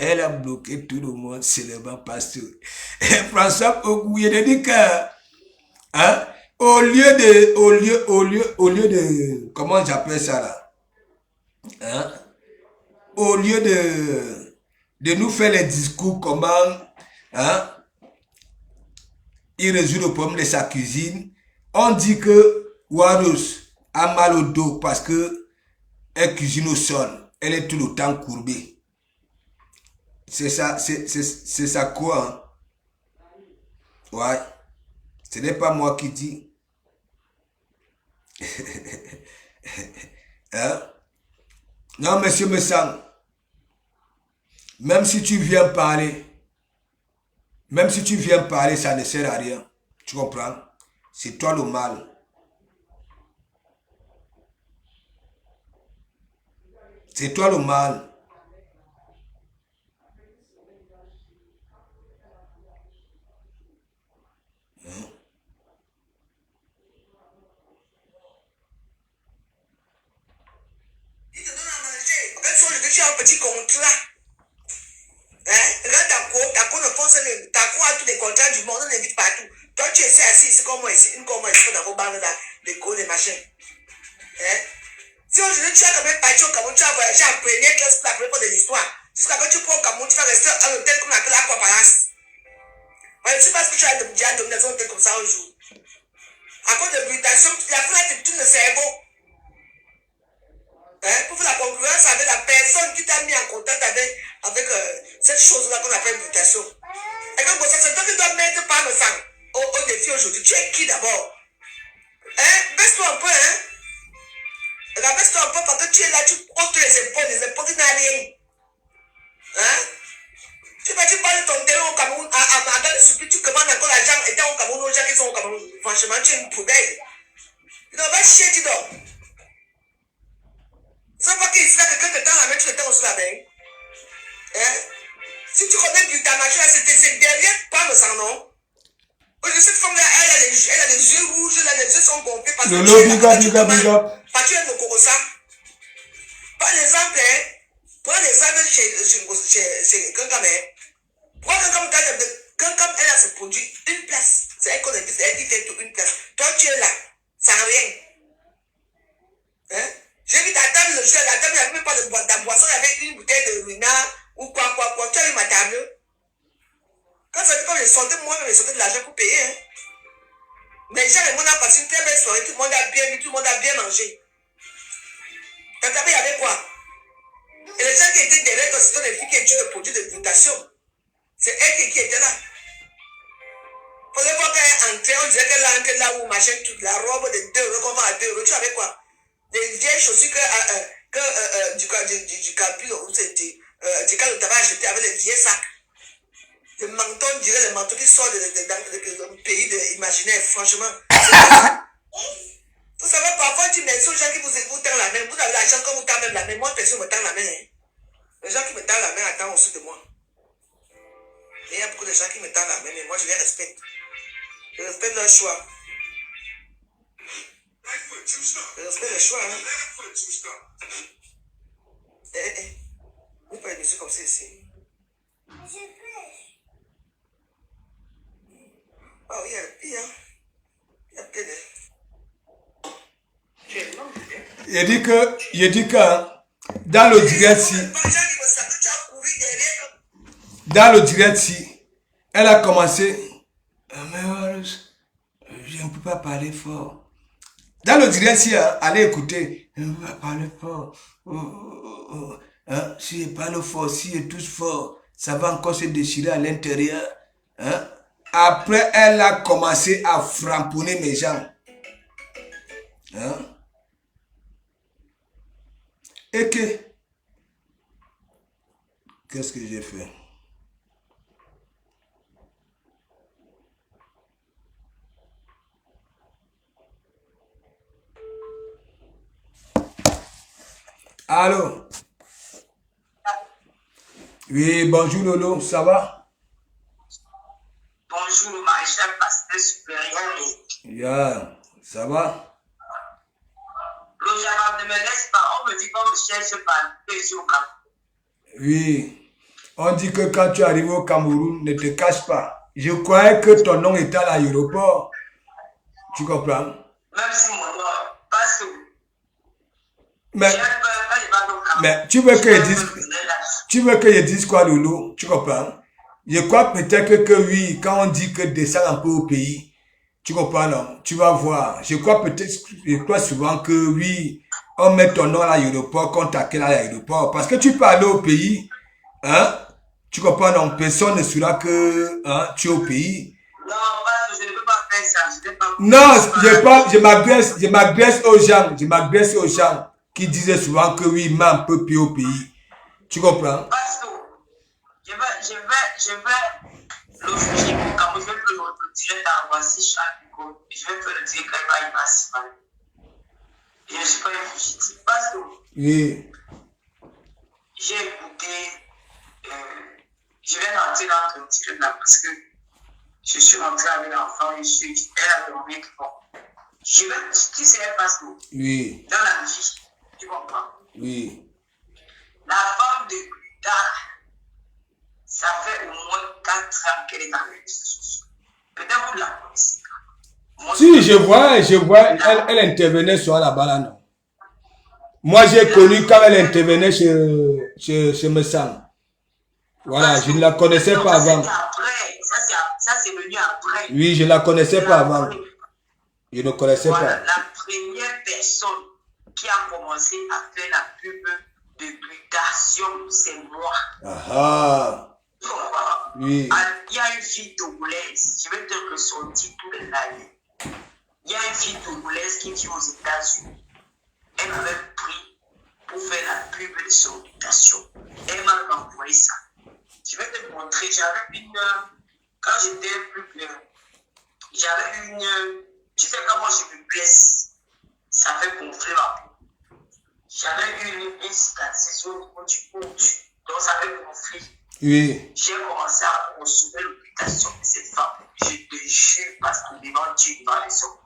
Elle a bloqué tout le monde, c'est le bon pasteur. François Ogouye dit que, hein? Au lieu de, comment j'appelle ça là? Hein? Au lieu de nous faire les discours comment, hein? Il résout le problème de sa cuisine. On dit que Warus a mal au dos parce que elle cuisine au sol. Elle est tout le temps courbée. C'est ça, c'est ça quoi? Hein? Ouais. Ce n'est pas moi qui dis. Hein? Non, monsieur Messang. Même si tu viens parler, ça ne sert à rien. Tu comprends? C'est toi le mal. C'est toi le mal. Hein? Il te donne à manger. En fait, que tu as un petit contrat. Hein? Regarde ta cour ne fonctionne. Ta cour a tous les contrats du monde, on invite partout. Toi, tu es assis ici comme moi ici. Comme moi ici dans vos bandes là. Les cours, les machins. Hein? Si aujourd'hui tu as quand même parti au Cameroun, tu as voyagé en première classe pour la première fois de l'histoire. Jusqu'à quand tu prends au Cameroun, tu vas rester à un hôtel qu'on appelle Aquapalace. Je ne sais pas ce que tu as donné dans un hôtel comme ça un jour. À cause de brutation, la fenêtre tourne le cerveau. Hein? Pour faire la concurrence avec la personne qui t'a mis en contact avec cette chose-là qu'on appelle brutation. Et donc, c'est toi qui dois mettre par le sang au défi aujourd'hui. Tu es qui d'abord? Hein? Baisse-toi un peu, hein? Baisse-toi un peu parce que tu es là, tu ôtes les épaules, tu n'as rien. Hein? Tu parles de ton terrain au Cameroun, dans le supplice, tu commandes encore l'argent, étant au Cameroun, aux gens qui sont au Cameroun. Franchement, tu es une poubelle. Tu ne vas chier, tu dors. C'est pas qu'il sera quelqu'un qui tend la main, tu le tends aussi la main. Hein? Si tu connais du tamachou, c'est derrière, pas le sang, non? Cette femme-là, elle a les yeux rouges, là, les yeux sont gonflés parce que tu es le corossa. Par exemple, prends l'exemple chez Kankame. Pourquoi Kankame, elle a ce produit, une place. C'est elle qu'on a dit, c'est elle qui fait tout une place. Toi, tu es là, sans rien. Hein? J'ai vu ta table le jour, la table, il n'y avait même pas de boisson, il y avait une bouteille de Runa ou quoi. Tu as vu ma table? Quand ça dit comme je sortais, moi-même, je sortais de l'argent pour payer. Hein? Mais j'ai le monde a passé une très belle soirée, tout le monde a bien vu, tout le monde a bien mangé. Quand il y avait quoi? Et les gens qui étaient derrière, ce sont les filles qui étudient le produit de mutation. C'est elle qui était là. Pour les voir qu'elle est entrée, on dirait qu'elle est entrée là où machin, toute la robe de 2 euros, comment à 2 euros, tu avais quoi? Des vieilles chaussures du cabine, où c'était, du cas où tu avais acheté avec les vieux sacs. Le manteau, on dirait le manteau qui sort de pays imaginaire, franchement. Vous savez, parfois, tu mets aux gens qui vous tendent la main. Vous avez la chance quand vous tendez même la main. Moi, personne ne me tend la main. Hein. Les gens qui me tendent la main attendent au-dessus de moi. Et il y a beaucoup de gens qui me tendent la main, mais moi, je les respecte. Je respecte leur choix. Je respecte le choix. Hein. Vous pouvez musique comme ça ici. Oh, il y a le pire. Il y a plein de... Il dit que dans le direct si, elle a commencé, mais je ne peux pas parler fort. Dans le direct, si, allez écouter. Parle fort. Si je parle fort, si je touche fort, ça va encore se déchirer à l'intérieur. Hein? Après, elle a commencé à framponner mes gens. Hein? Et qu'est-ce que j'ai fait? Allô? Oui, bonjour Lolo, ça va? Bonjour, maréchal pasteur supérieur. Yeah, ça va? Le gendarme ne me laisse pas. On me dit qu'on me cherche par sur le Cameroun. Oui, on dit que quand tu arrives au Cameroun, ne te cache pas. Je croyais que ton nom était à l'aéroport. Tu comprends? Même si mon nom passe où. Mais, J'ai peur quand je vais au Cameroun. mais tu veux que je dise quoi, Lolo? Tu comprends? Je crois peut-être que oui, quand on dit que descend un peu au pays, tu comprends, non? Tu vas voir. Je crois souvent que oui, on met ton nom à l'aéroport, qu'on t'accueille à l'aéroport. Parce que tu peux aller au pays, hein? Tu comprends, non? Personne ne saura que hein, tu es au pays. Non, parce que je ne peux pas faire ça. Je ne peux pas. Non, je m'adresse aux gens qui disaient souvent que oui, il m'a un peu pris au pays. Tu comprends? Parce que je vais l'officier au Cameroun. Je vais le direct à Voici Charles. Je vais faire le direct quand il va y passer. Je ne suis pas un fugitif. Parce que Oui. j'ai écouté. Je vais rentrer dans le direct là parce que je suis rentré avec l'enfant et elle a dormi. Bon. Tu sais, parce que Oui. dans la vie, tu comprends? Oui. La femme de Buddha, ça fait au moins 4 ans qu'elle est dans les réseaux sociaux. Peut-être vous la connaissez. Si, je vois, elle intervenait sur là-bas là, non. Moi, j'ai connu quand elle intervenait chez Messang. Voilà, je ne la connaissais pas avant. Ça, c'est venu après. Oui, je ne la connaissais pas avant. Je ne connaissais pas. La première personne qui a commencé à faire la pub de Buddha, c'est moi. Ah. Oui. Il y a une fille togolaise, je vais dire que son titre est live. Il y a une fille togolaise qui vit aux États-Unis. Elle m'avait pris pour faire la pub de son mutation. Elle m'a envoyé ça. Je vais te montrer, quand j'étais plus jeune, j'avais tu sais comment je me blesse, ça fait gonfler ma peau. J'avais une cicatrice au niveau du cou, donc ça fait gonfler. Oui. J'ai commencé à consommer l'obligation de cette femme. Je te jure, parce que devant Dieu, devant les hommes.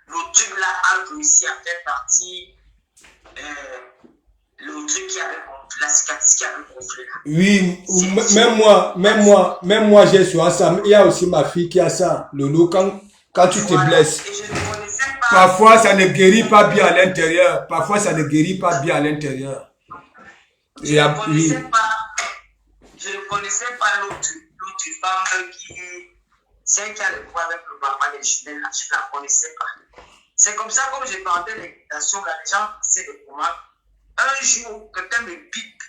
Le truc là a réussi à faire partie le truc qui avait gonflé, la cicatrice qui avait gonflé là. Oui, même moi j'ai souvent ça. Il y a aussi ma fille qui a ça. Lolo, quand tu te blesses. Et je ne connaissais pas. Parfois ça ne guérit pas bien à l'intérieur. Parfois ça ne guérit pas bien à l'intérieur. Je ne connaissais pas l'autre femme qui celle qui a le poids avec le papa des jumelles là, je ne la connaissais pas. C'est comme ça, comme j'ai parlé de l'équitation, les gens passaient le courant. Un jour, quelqu'un me pique.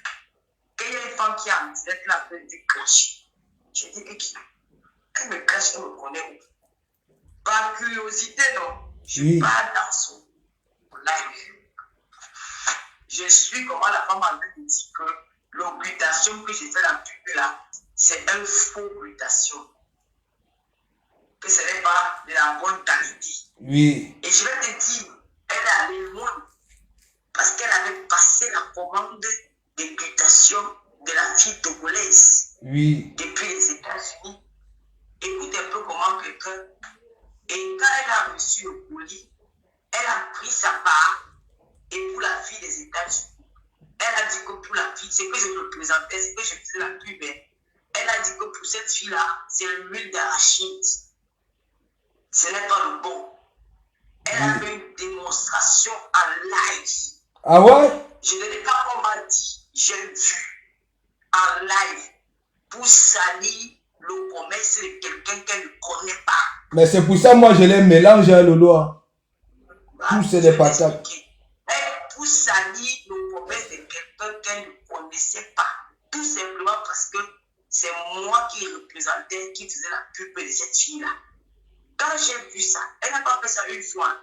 Qu'il y a une femme qui a en direct là, elle me cache. Je dis, et qui? Elle me cache, elle me connaît. Par curiosité, non. Je parle dans son live. Je suis comment la femme a dit que l'oblitation que j'ai fait la pub là, c'est un faux mutation. Que ce n'est pas de la bonne qualité. Oui. Et je vais te dire, elle est allée loin. Parce qu'elle avait passé la commande de mutation de la fille togolaise. Oui. Depuis les États-Unis. Écoute un peu comment quelqu'un. Et quand elle a reçu le colis, elle a pris sa part. Et pour la fille des États-Unis, elle a dit que pour la fille, c'est que je me présentais, c'est que je faisais la pub. Elle a dit que pour cette fille-là, c'est l'huile d'arachide. Ce n'est pas le bon. Elle a fait une démonstration en live. Ah ouais? Je ne l'ai pas comment dit. J'ai vu en live pour salir le commerce de quelqu'un qu'elle ne connaît pas. Mais c'est pour ça moi je les mélange, Lolo. Bah, Pousser les patates. Elle pousse salir nos promesses de quelqu'un qu'elle ne connaissait pas. Tout simplement parce que c'est moi qui représentais, qui faisait la pub de cette fille-là. Quand j'ai vu ça, elle n'a pas fait ça une fois.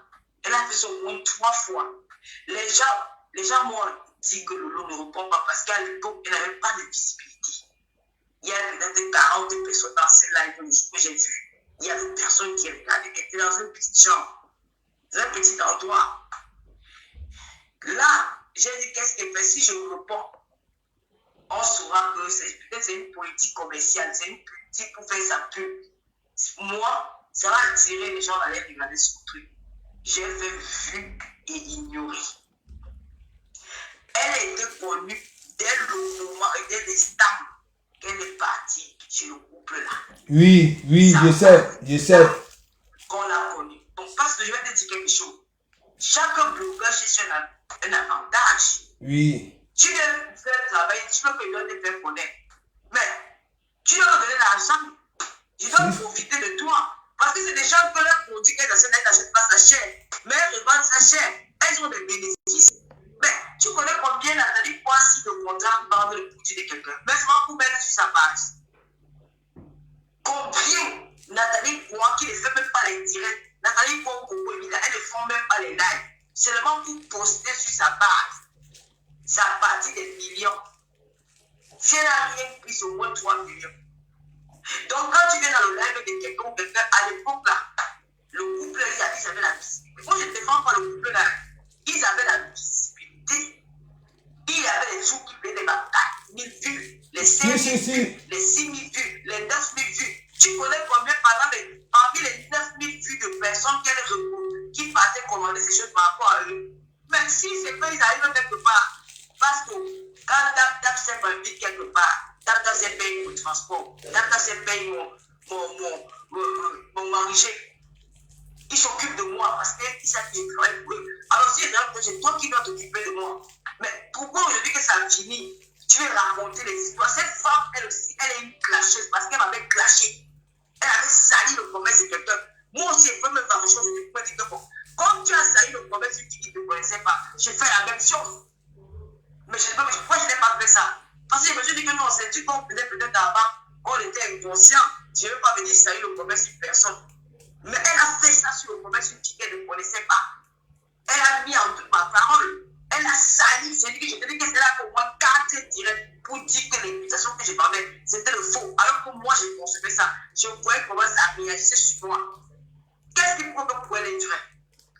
Elle a fait ça au moins 3 fois. Les gens m'ont dit que Lolo ne répond pas parce qu'à l'époque, elle n'avait pas de visibilité. Il y a peut-être 40 personnes dans ce live que j'ai vu. Il y a des personnes qui regardaient. Elle était dans une petite chambre, dans un petit endroit. Là, j'ai dit qu'est-ce qu'elle fait si je me réponds. On saura que c'est une politique commerciale, c'est une politique pour faire sa pub. Moi, ça va attirer les gens à aller regarder ce truc. J'ai fait vue et ignoré. Elle était connue dès le moment et dès l'instant qu'elle est partie chez le couple-là. Oui, je sais. Qu'on l'a connue. Donc, parce que je vais te dire quelque chose. Chaque blogueur cherche un avantage. Oui. Tu viens faire travailler, tu veux que l'on te fait connaître. Mais tu dois donner l'argent. Tu dois profiter de toi. Parce que c'est des gens que leurs produits qu'elles n'achètent pas sa chair. Mais elles revendent sa chair. Elles ont des bénéfices. Mais tu connais combien Nathalie Poissi de contrat vendre le produit de quelqu'un. Mais c'est pour mettre sur sa base. Combien Nathalie Poissi qui ne fait même pas les directs. Nathalie Poissi, elle ne font même pas les lives. Seulement pour poster sur sa base. Ça a parti des millions. Si elle n'a rien pris, c'est au moins 3 millions. Donc, quand tu viens dans le live de quelqu'un ou quelqu'un, à l'époque, là, le couple, ils avaient la visibilité. Moi, je ne défends pas le couple, là. Ils avaient la visibilité. Il y avait les sous qui venaient les 4 000 vues, les 5 000 vues, les 6 000 vues, les 9 000 vues. Tu connais combien, parmi les 9 000 vues de personnes qu'elle regroupe, qui passaient commander ces choses par rapport à eux. Même si c'est qu'ils arrivent quelque part. Parce que quand Tap s'est invité quelque part, Tap s'est payé mon transport, Tap s'est payé mon manger. Il s'occupe de moi parce qu'il s'est travaillé pour eux. Alors si c'est toi qui dois t'occuper de moi. Mais pourquoi aujourd'hui que ça a fini, tu veux raconter les histoires. Cette femme, elle aussi, elle est une clasheuse parce qu'elle m'avait clashé. Elle avait sali le commerce de quelqu'un. Moi aussi, elle peut me faire une chose, je peux dire que bon, comme tu as sali le commerce de qui ne te connaissait pas, j'ai fait la même chose. Mais pourquoi je n'ai pas fait ça? Parce que je me suis dit que non, c'est tu qu'on faisait peut-être avant, on était inconscient. Je ne veux pas venir salir le commerce sur personne. Mais elle a fait ça sur le commerce sur qui elle ne connaissait pas. Elle a mis en toute ma parole. Elle a sali. C'est dit que je te dis que c'est là pour moi 4 directs pour dire que l'invitation que je parlais, c'était le faux. Alors que moi, j'ai conçu ça. Je voyais comment ça réagissait sur moi. Qu'est-ce qui prouve que pour elle est durée?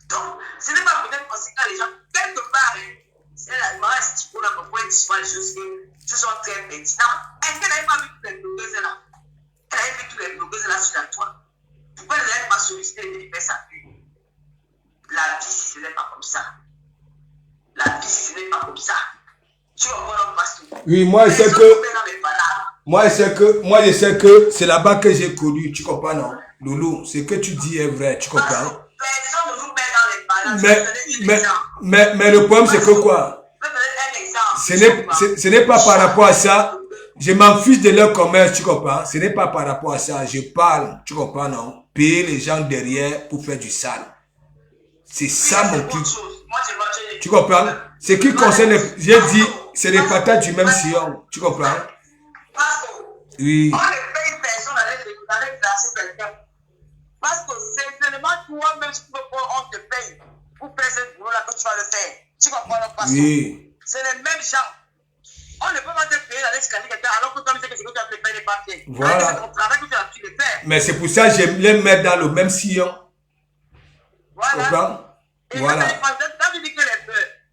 Donc, ce n'est pas peut-être parce que les gens, quelque part, c'est la marche qui pour la pourquoi ils disent les choses qui sont très pertinentes. Est-ce qu'elle n'avait pas vu toutes les blogueuses là? Elle avait vu toutes les blogueuses là sur la toile. Pourquoi elle n'avait pas sollicité de faire sa pub? La vie, ce n'est pas comme ça. La vie, ce n'est pas comme ça. Tu vas voir un pasteur. Oui, moi, je sais que. Moi, je sais que c'est là-bas que j'ai connu. Tu comprends, non? Loulou, ce que tu dis est vrai. Tu comprends? Personne ne nous met dans les balades. Mais le problème, c'est que quoi? Ce n'est pas par rapport à ça. Je m'en fiche de leur commerce, tu comprends? Ce n'est pas par rapport à ça. Je parle, tu comprends, non? Payer les gens derrière pour faire du sale. C'est ça mon truc. Tu comprends? Ce qui concerne, j'ai dit, c'est les patates du même sillon. Tu comprends? Oui. On ne paye personne avec placer quelqu'un. Parce que c'est seulement toi-même on te paye pour faire ce boulot-là que tu vas le faire. Tu comprends? Oui. C'est les mêmes gens. On ne peut pas te payer d'aller scanner quelqu'un alors que toi, tu sais que c'est que tu as fait les papiers. Voilà. C'est ton travail que tu as pu le faire. Mais c'est pour ça que j'aime les mettre dans le même sillon. Voilà. Et voilà.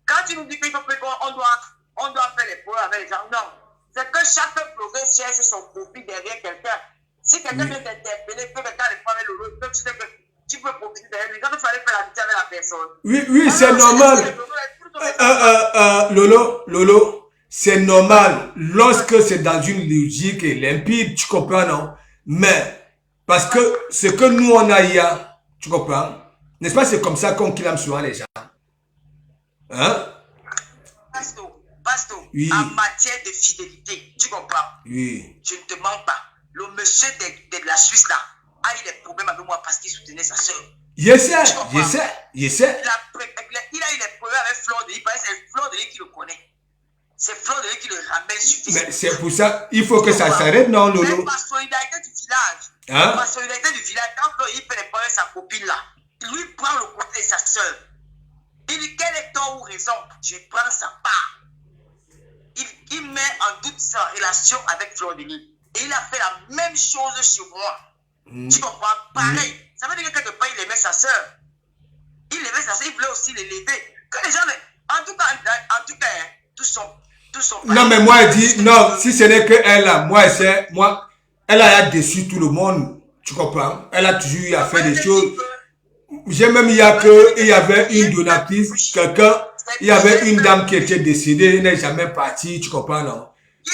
Quand tu nous dis qu'on doit faire les problèmes avec les gens, non. C'est que chaque blogueur cherche son profit derrière quelqu'un. Si quelqu'un vient t'interpeller, peut mettre les problèmes avec l'autre, tu sais que tu peux profiter derrière lui. Quand tu allais faire la amitié avec la personne. Oui, c'est normal. Lolo, c'est normal lorsque c'est dans une logique limpide, tu comprends, non? Mais, parce que ce que nous on a hier, tu comprends? N'est-ce pas, c'est comme ça qu'on clame souvent les gens. Hein? Pasteur, oui. En matière de fidélité, tu comprends? Oui. Je ne te mens pas. Le monsieur de la Suisse là a eu des problèmes avec moi parce qu'il soutenait sa soeur. Je sais. Il a eu les problèmes avec Fleur de Lis, parce que c'est Fleur de Lis qui le connaît. C'est Fleur de Lis qui le ramène sur Facebook. Mais c'est pour ça, il faut que ça s'arrête, non, Lolo? Même par solidarité du village. Hein? Par solidarité du village, quand Fleur de Lis fait les problèmes avec sa copine là, lui prend le côté de sa soeur. Il dit quel est tort ou raison? Je prends sa part. Il met en doute sa relation avec Fleur de Lis. Et il a fait la même chose sur moi. Tu comprends? Pareil. Ça veut dire que quelque part, il aimait sa soeur. Il aimait sa soeur, il voulait aussi l'élever. Que les gens, en tout cas, tous sont non, mais moi, elle dit, non, si ce n'est que elle, là, moi, elle a déçu tout le monde. Tu comprends? Elle a toujours eu à faire des choses. J'ai même, il y avait une donatrice, quelqu'un, il y avait une dame qui était décédée, elle n'est jamais partie, tu comprends, non?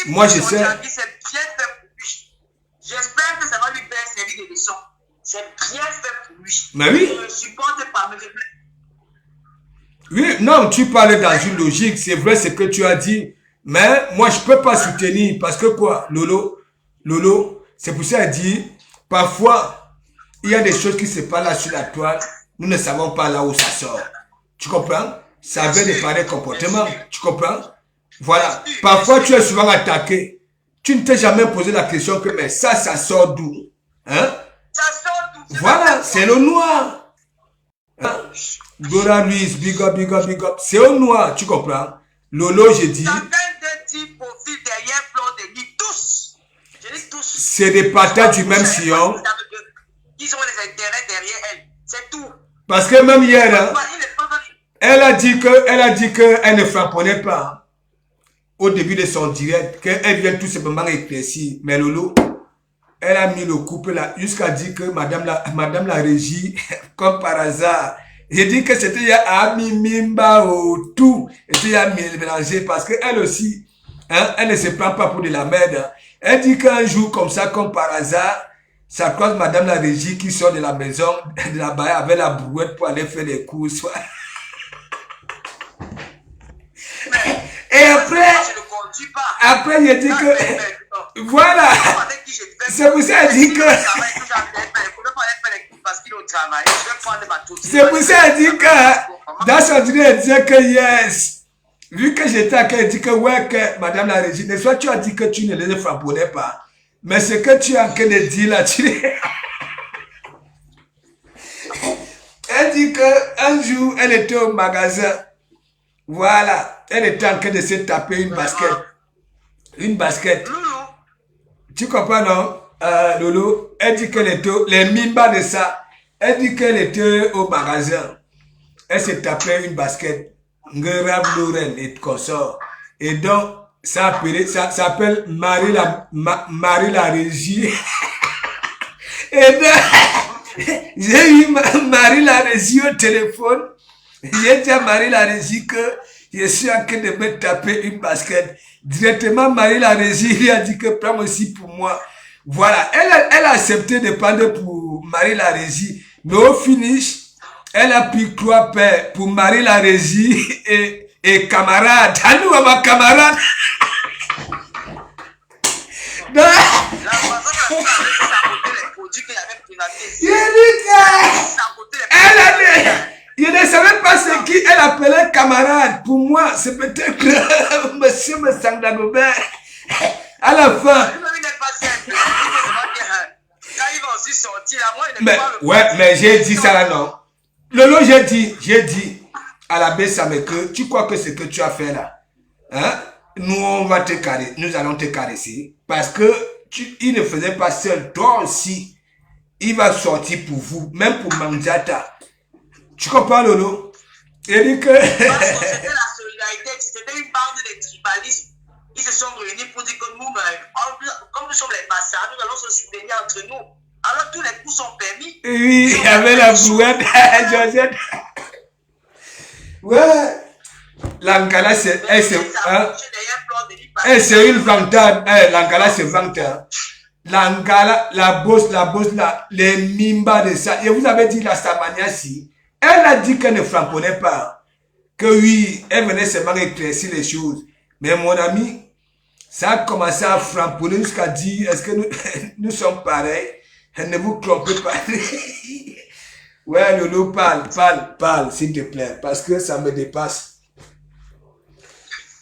Moi, je sais. C'est bien fait pour lui. J'espère que ça va lui faire servir des leçons. C'est bien fait pour lui. Mais oui. Je ne supporte pas, mais oui, non, tu parles dans une logique, c'est vrai ce que tu as dit. Mais moi, je ne peux pas soutenir parce que quoi, Lolo, c'est pour ça qu'elle dit, parfois, il y a des choses qui se passent là sur la toile, nous ne savons pas là où ça sort. Tu comprends? Ça avait des pareils comportements, tu comprends? Voilà. Parfois, tu es souvent attaqué. Tu ne t'es jamais posé la question que, mais ça sort d'où? Hein? Ça sort d'où? Voilà, c'est le noir. Hein? Dora Luis, big up. C'est au noir, tu comprends? Lolo, je dis. C'est des patates du même sillon. Ils ont les intérêts derrière elle. C'est tout. Parce que même hier, hein, elle a dit qu'elle ne frapponnait pas. Au début de son direct, qu'elle vient tout simplement éclaircir. Mais Lolo, elle a mis le couple là, jusqu'à dire que madame la régie, comme par hasard, j'ai dit que c'était à Mimimba au tout. C'était à mélanger parce qu'elle aussi, hein, elle ne se prend pas pour de la merde. Hein. Elle dit qu'un jour, comme ça, comme par hasard, ça croise madame la régie qui sort de la maison, de la baie avec la brouette pour aller faire les courses. Et après, il dit que, voilà, c'est pour ça qu'elle dit que, c'est pour ça qu'elle dit que, dans son dîner, elle disait que yes, vu que j'étais à elle dit que ouais, que madame la régie, soit tu as dit que tu ne les frapponnais pas, mais ce que tu es en train de dire là, elle dit qu'un jour, elle était au magasin, voilà, elle était en train de se taper une basket. Une basket. Tu comprends, non? Lolo, elle dit qu'elle était, les mimbas de ça, elle dit qu'elle était au magasin. Elle s'est tapée une basket. Ngera Blouren et consort. Et donc, ça s'appelle Marie la régie. Et donc, j'ai eu Marie la régie au téléphone. J'ai dit à Marie la régie que je suis en train de me taper une basket. Directement, Marie la régie lui a dit que prends aussi pour moi. Voilà, elle a accepté de prendre pour Marie la régie. Mais au finish, elle a pris 3 paires pour Marie la régie et camarade. À nous, à ma camarade. Donc, je ne savais pas ce qu'elle appelait camarade. Pour moi, c'est peut-être monsieur Sangdagobert. À la fin. Mais j'ai dit ça là, non. Lolo, j'ai dit à la Bessame que tu crois que ce que tu as fait là, hein, nous allons te caresser. Parce que il ne faisait pas seul. Toi aussi, il va sortir pour vous, même pour Manjata. Tu comprends, Lolo? Il dit que... Parce que c'était la solidarité, c'était une bande de tribalistes. Ils se sont réunis pour dire que nous, comme nous sommes les passants, nous allons se soutenir entre nous. Alors tous les coups sont permis. Oui, il y avait la brouette, Georgette. Ouais. L'Ankala, c'est une vantade. L'Ankala, c'est vantade. L'Ankala, la bosse, là, les mimbas de ça. Et vous avez dit la Samaniasi. Elle a dit qu'elle ne frapponnait pas. Que oui, elle venait seulement éclaircir les choses. Mais mon ami, ça a commencé à framponner jusqu'à dire, est-ce que nous sommes pareils? Ne vous trompez pas. Ouais, Lolo, parle, s'il te plaît, parce que ça me dépasse.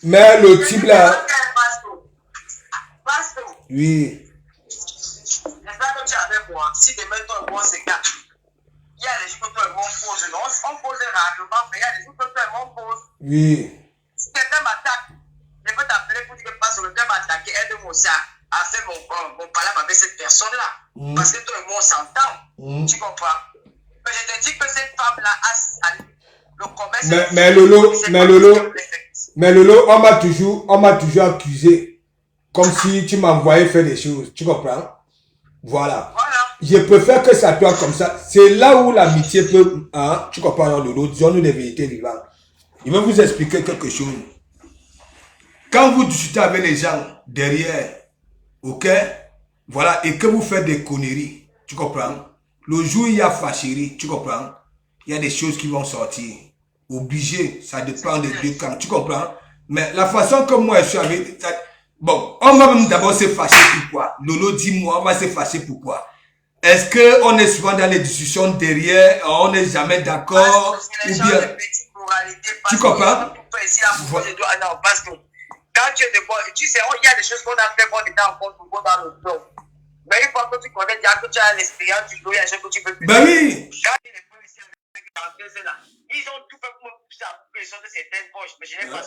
Mais le type là... Oui. J'espère que tu es avec moi. Si demain toi et moi c'est gars, il y a des choses que toi et moi on pose. Non, on pose rarement, mais il y a des choses que toi et moi on pose. Oui. Si quelqu'un m'attaque, je peux t'appeler pour dire que passe le temps m'attaquer, aide-moi aussi à faire mon palabre avec cette personne-là. Parce que toi et moi on s'entend. Tu comprends? Mais je te dis que cette femme-là a sali le commerce. Mais Lolo, on m'a toujours accusé comme si tu m'envoyais faire des choses. Tu comprends? Voilà. Je préfère que ça soit comme ça. C'est là où l'amitié peut... Hein, tu comprends, Lolo? Disons-nous les vérités vivantes. Je vais vous expliquer quelque chose. Quand vous discutez avec les gens derrière, ok? Voilà, et que vous faites des conneries, tu comprends? Le jour où il y a fâcherie, tu comprends? Il y a des choses qui vont sortir. Obligé, ça dépend des deux camps, tu comprends? Mais la façon comme moi je suis avec... Bon, on va même d'abord se fâcher pourquoi? Lolo, dis-moi, on va se fâcher pourquoi? Est-ce qu'on est souvent dans les discussions derrière, on n'est jamais d'accord? Ou bien... Tu comprends? Parce que quand tu es de bon, tu sais, il y a des choses qu'on a fait quand on était en compte dans le dos. Mais une fois que tu connais déjà que tu as l'expérience du dos, il y a des choses que tu peux plus. Ben oui! Quand les policiers avec les là, ils ont tout fait pour me pousser à couper les choses de certaines poches, mais je n'ai pas